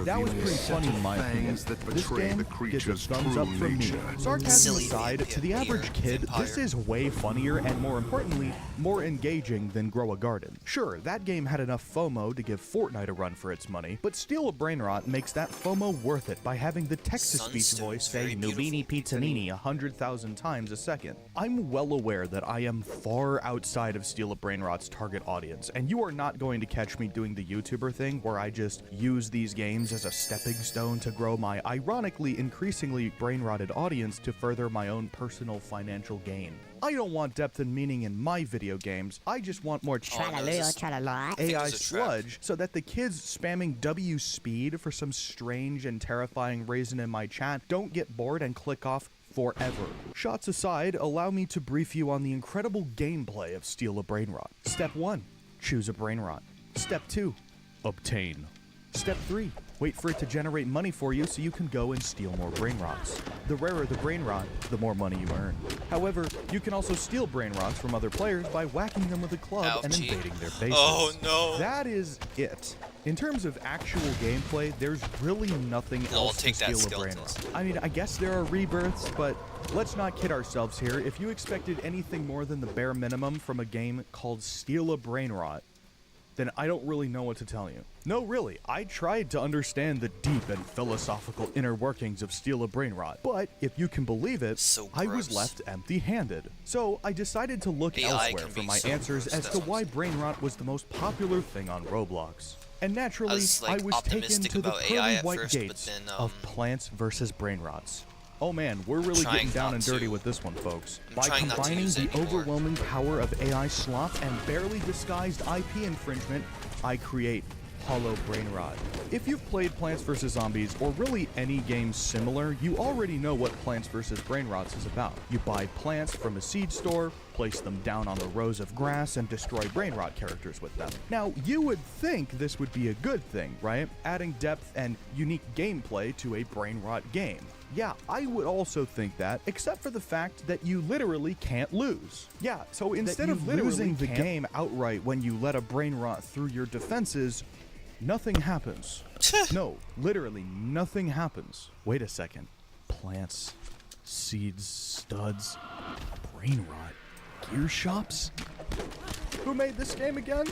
S: that was pretty funny in my opinion. This game gets a thumbs up from me. Sarcasm aside, to the average kid, this is way funnier and more importantly, more engaging than Grow a Garden. Sure, that game had enough FOMO to give Fortnite a run for its money, but Steal a Brain Rot makes that FOMO worth it by having the text-to-speech voice say Nubini Pizzanini 100,000 times a second. I'm well aware that I am far outside of Steal a Brain Rot's target audience, and you are not going to catch me doing the YouTuber thing where I just use these games as a stepping stone to grow my ironically increasingly brain-rotted audience to further my own personal financial gain. I don't want depth and meaning in my video games, I just want more AI sludge so that the kids spamming W speed for some strange and terrifying reason in my chat don't get bored and click off forever. Shots aside, allow me to brief you on the incredible gameplay of Steal a Brain Rot. Step 1, choose a brain rot. Step 2, obtain. Step 3, wait for it to generate money for you so you can go and steal more brain rots. The rarer the brain rot, the more money you earn. However, you can also steal brain rots from other players by whacking them with a club and invading their bases.
A: Oh no!
S: That is it. In terms of actual gameplay, there's really nothing else to steal a brain rot. I mean, I guess there are rebirths, but let's not kid ourselves here. If you expected anything more than the bare minimum from a game called Steal a Brain Rot, then I don't really know what to tell you. No, really, I tried to understand the deep and philosophical inner workings of Steal a Brain Rot, but if you can believe it, I was left empty-handed. So I decided to look elsewhere for my answers as to why brain rot was the most popular thing on Roblox. And naturally, I was taken to the pearly white gates of Plants vs. Brain Rots. Oh man, we're really getting down and dirty with this one, folks. By combining the overwhelming power of AI slop and barely disguised IP infringement, I create Hollow Brain Rot. If you've played Plants vs. Zombies, or really any game similar, you already know what Plants vs. Brain Rots is about. You buy plants from a seed store, place them down on the rows of grass, and destroy brain rot characters with them. Now, you would think this would be a good thing, right? Adding depth and unique gameplay to a brain rot game. Yeah, I would also think that, except for the fact that you literally can't lose. Yeah, so instead of losing the game outright when you let a brain rot through your defenses, nothing happens. No, literally nothing happens. Wait a second. Plants, seeds, studs, brain rot, gear shops? Who made this game again?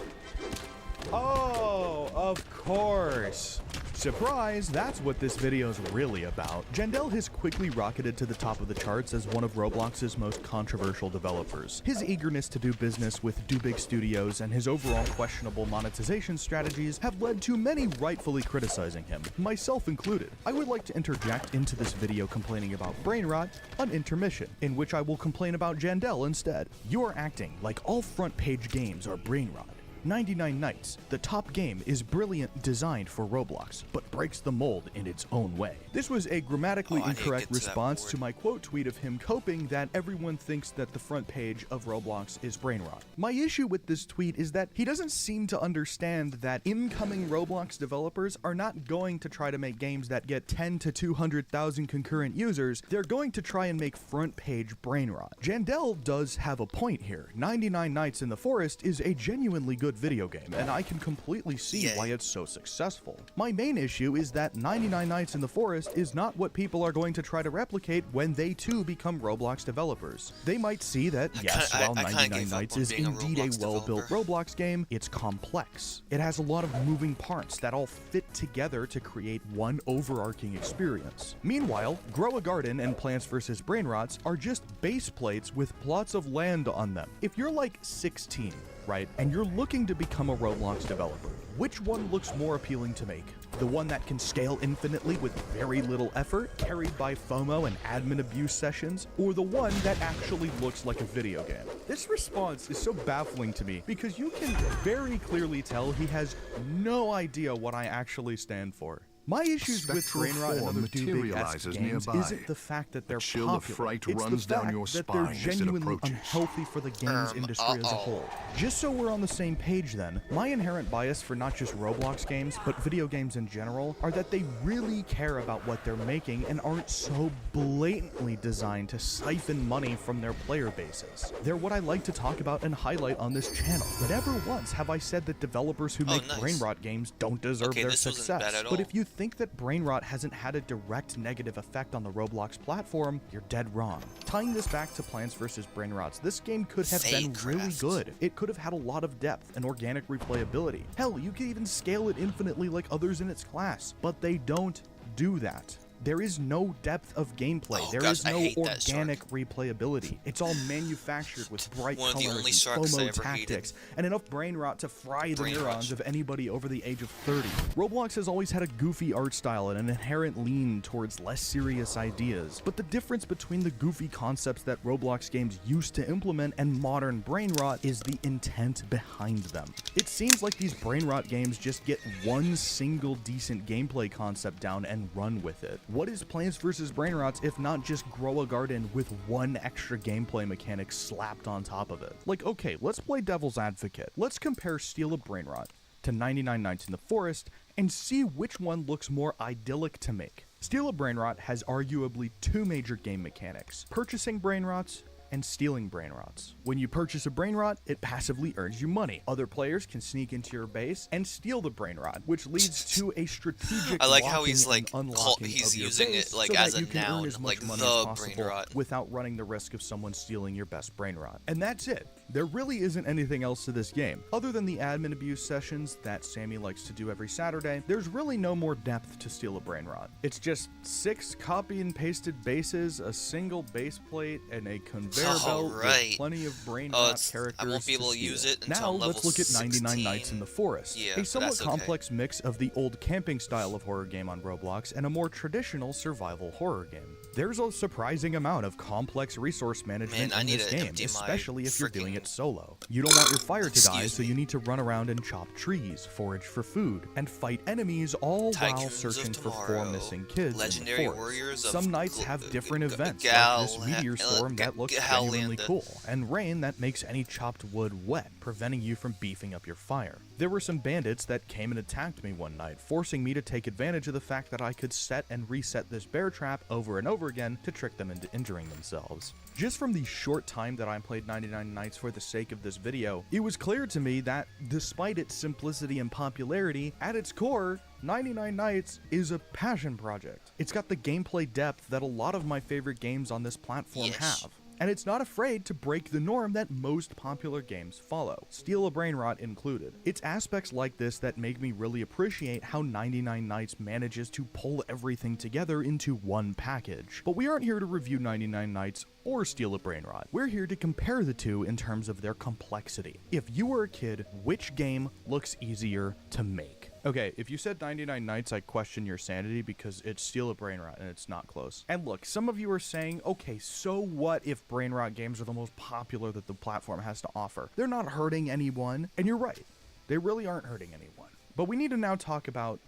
S: Oh, of course. Surprise, that's what this video is really about. Jandel has quickly rocketed to the top of the charts as one of Roblox's most controversial developers. His eagerness to do business with Big Studios and his overall questionable monetization strategies have led to many rightfully criticizing him, myself included. I would like to interject into this video complaining about brain rot an intermission, in which I will complain about Jandel instead. You are acting like all front page games are brain rot. 99 Nights, the top game, is brilliant designed for Roblox, but breaks the mold in its own way. This was a grammatically incorrect response to my quote tweet of him coping that everyone thinks that the front page of Roblox is brain rot. My issue with this tweet is that he doesn't seem to understand that incoming Roblox developers are not going to try to make games that get 10 to 200,000 concurrent users. They're going to try and make front page brain rot. Jandel does have a point here. 99 Nights in the Forest is a genuinely good video game, and I can completely see why it's so successful. My main issue is that 99 Nights in the Forest is not what people are going to try to replicate when they too become Roblox developers. They might see that, yes, while 99 Nights is indeed a well-built Roblox game, it's complex. It has a lot of moving parts that all fit together to create one overarching experience. Meanwhile, Grow a Garden and Plants vs. Brainrots are just base plates with plots of land on them. If you're like 16, right, and you're looking to become a Roblox developer, which one looks more appealing to make? The one that can scale infinitely with very little effort, carried by FOMO and admin abuse sessions, or the one that actually looks like a video game? This response is so baffling to me because you can very clearly tell he has no idea what I actually stand for. My issues with brain rot and other do-big-esque games isn't the fact that they're popular, it's the fact that they're genuinely unhealthy for the games industry as a whole. Just so we're on the same page then, my inherent bias for not just Roblox games, but video games in general, are that they really care about what they're making and aren't so blatantly designed to siphon money from their player bases. They're what I like to talk about and highlight on this channel. Never once have I said that developers who make brain rot games don't deserve their success, but if you think that brain rot hasn't had a direct negative effect on the Roblox platform, you're dead wrong. Tying this back to Plants vs. Brainrots, this game could have been really good. It could have had a lot of depth and organic replayability. Hell, you could even scale it infinitely like others in its class, but they don't do that. There is no depth of gameplay. There is no organic replayability. It's all manufactured with bright colors and FOMO tactics, and enough brain rot to fry the neurons of anybody over the age of 30. Roblox has always had a goofy art style and an inherent lean towards less serious ideas, but the difference between the goofy concepts that Roblox games used to implement and modern brain rot is the intent behind them. It seems like these brain rot games just get one single decent gameplay concept down and run with it. What is Plants vs. Brainrots if not just Grow a Garden with one extra gameplay mechanic slapped on top of it? Like, okay, let's play devil's advocate. Let's compare Steal a Brainrot to 99 Nights in the Forest and see which one looks more idyllic to make. Steal a Brainrot has arguably two major game mechanics: purchasing Brainrots and stealing Brainrots. When you purchase a Brainrot, it passively earns you money. Other players can sneak into your base and steal the Brainrot, which leads to a strategic
A: I like how he's like
S: he's
A: using it like as a noun, like the Brainrot,
S: without running the risk of someone stealing your best Brainrot. And that's it. There really isn't anything else to this game. Other than the admin abuse sessions that Sammy likes to do every Saturday, there's really no more depth to Steal a Brainrot. It's just 6 copy and pasted bases, a single base plate, and a conveyor belt with plenty of brain rot characters.
A: I won't be able to use it until
S: now let's look at 99 Nights in the Forest, a somewhat complex mix of the old camping style of horror game on Roblox and a more traditional survival horror game. There's a surprising amount of complex resource management in this game, especially if you're doing it solo. You don't want your fire to die, so you need to run around and chop trees, forage for food, and fight enemies, all while searching for 4 missing kids
A: Legendary
S: in the
A: Warriors
S: forest. Some nights have different events, like this meteor storm that looks genuinely cool, and rain that makes any chopped wood wet, preventing you from beefing up your fire. There were some bandits that came and attacked me one night, forcing me to take advantage of the fact that I could set and reset this bear trap over and over again to trick them into injuring themselves. Just from the short time that I played 99 Nights for the sake of this video, it was clear to me that, despite its simplicity and popularity, at its core, 99 Nights is a passion project. It's got the gameplay depth that a lot of my favorite games on this platform have. And it's not afraid to break the norm that most popular games follow, Steal a Brainrot included. It's aspects like this that make me really appreciate how 99 Nights manages to pull everything together into one package. But we aren't here to review 99 Nights or Steal a Brainrot. We're here to compare the two in terms of their complexity. If you were a kid, which game looks easier to make? Okay, if you said 99 Nights, I question your sanity because it's Steal a Brainrot and it's not close. And look, some of you are saying, okay, so what if Brainrot games are the most popular that the platform has to offer? They're not hurting anyone, and you're right. They really aren't hurting anyone. But we need to now talk about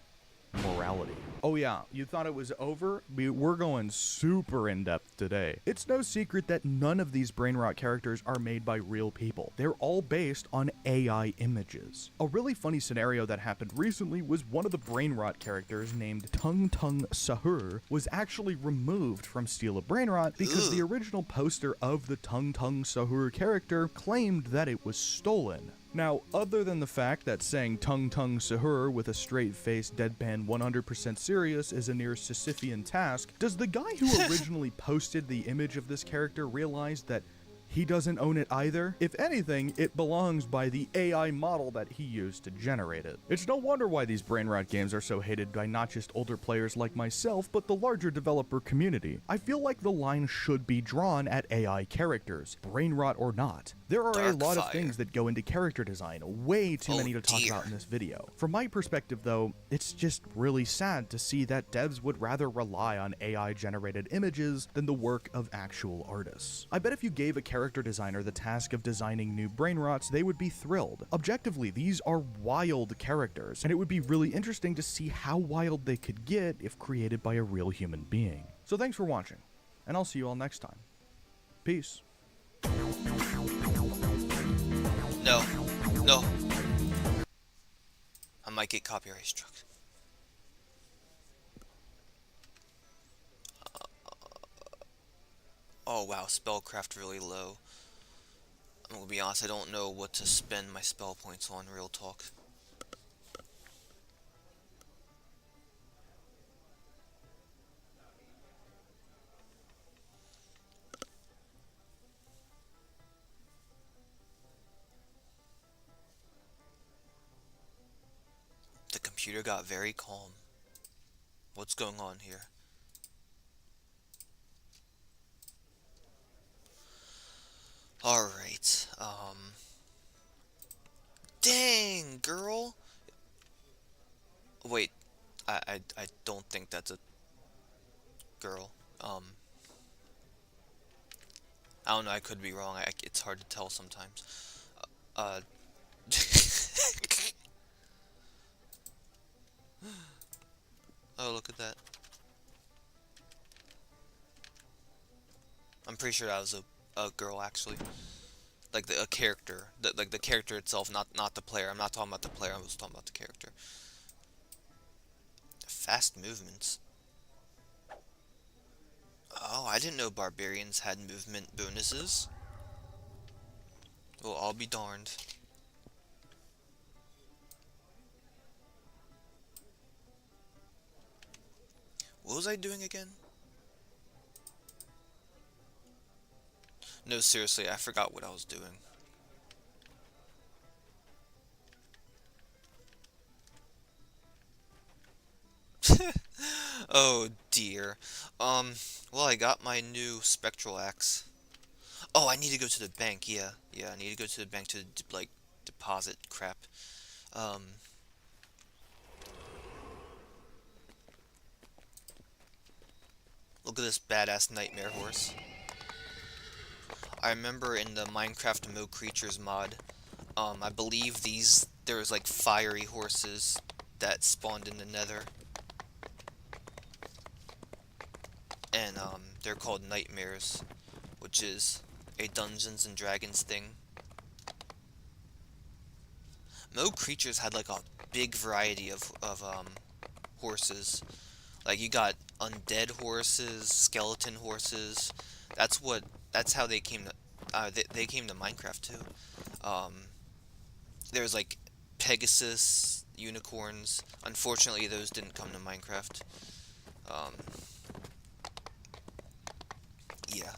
S: morality. Oh yeah, you thought it was over? We're going super in-depth today. It's no secret that none of these brain rot characters are made by real people. They're all based on AI images. A really funny scenario that happened recently was one of the brain rot characters named Tung Tung Sahur was actually removed from Steel of Brain Rot because the original poster of the Tung Tung Sahur character claimed that it was stolen. Now, other than the fact that saying Tung Tung Sahur with a straight-faced deadpan 100% serious is a near Sisyphean task, does the guy who originally posted the image of this character realize that he doesn't own it either? If anything, it belongs by the AI model that he used to generate it. It's no wonder why these brain rot games are so hated by not just older players like myself, but the larger developer community. I feel like the line should be drawn at AI characters, brain rot or not. There are a lot of things that go into character design, way too many to talk about in this video. From my perspective though, it's just really sad to see that devs would rather rely on AI generated images than the work of actual artists. I bet if you gave a character designer the task of designing new brain rots, they would be thrilled. Objectively, these are wild characters, and it would be really interesting to see how wild they could get if created by a real human being. So thanks for watching, and I'll see you all next time. Peace.
A: No. No. I might get copyright struck. Oh wow, spellcraft really low. I'm gonna be honest, I don't know what to spend my spell points on, real talk. The computer got very calm. What's going on here? Alright, dang, girl! Wait, I don't think that's a girl. I don't know, I could be wrong. It's hard to tell sometimes. Oh, look at that. I'm pretty sure that was a girl, actually. Like a character. Like the character itself, not the player. I'm not talking about the player, I was talking about the character. Fast movements. Oh, I didn't know barbarians had movement bonuses. Well, I'll be darned. What was I doing again? No, seriously, I forgot what I was doing. Oh dear. Well, I got my new spectral axe. Oh, I need to go to the bank. Yeah, I need to go to the bank to like deposit crap. Look at this badass nightmare horse. I remember in the Minecraft Mo Creatures mod, I believe there was like fiery horses that spawned in the nether. And they're called nightmares, which is a Dungeons and Dragons thing. Mo Creatures had like a big variety of horses. Like you got undead horses, skeleton horses. That's how they came to they came to Minecraft too. There's like Pegasus, unicorns. Unfortunately, those didn't come to Minecraft. Yeah.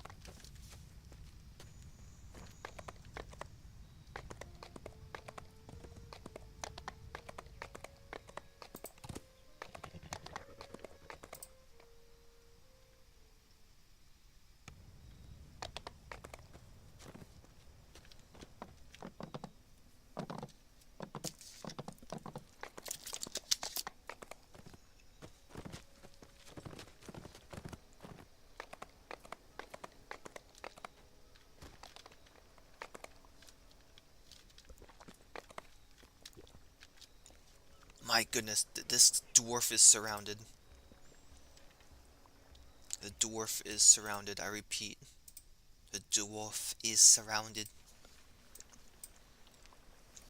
A: My goodness, this dwarf is surrounded. The dwarf is surrounded, I repeat. The dwarf is surrounded.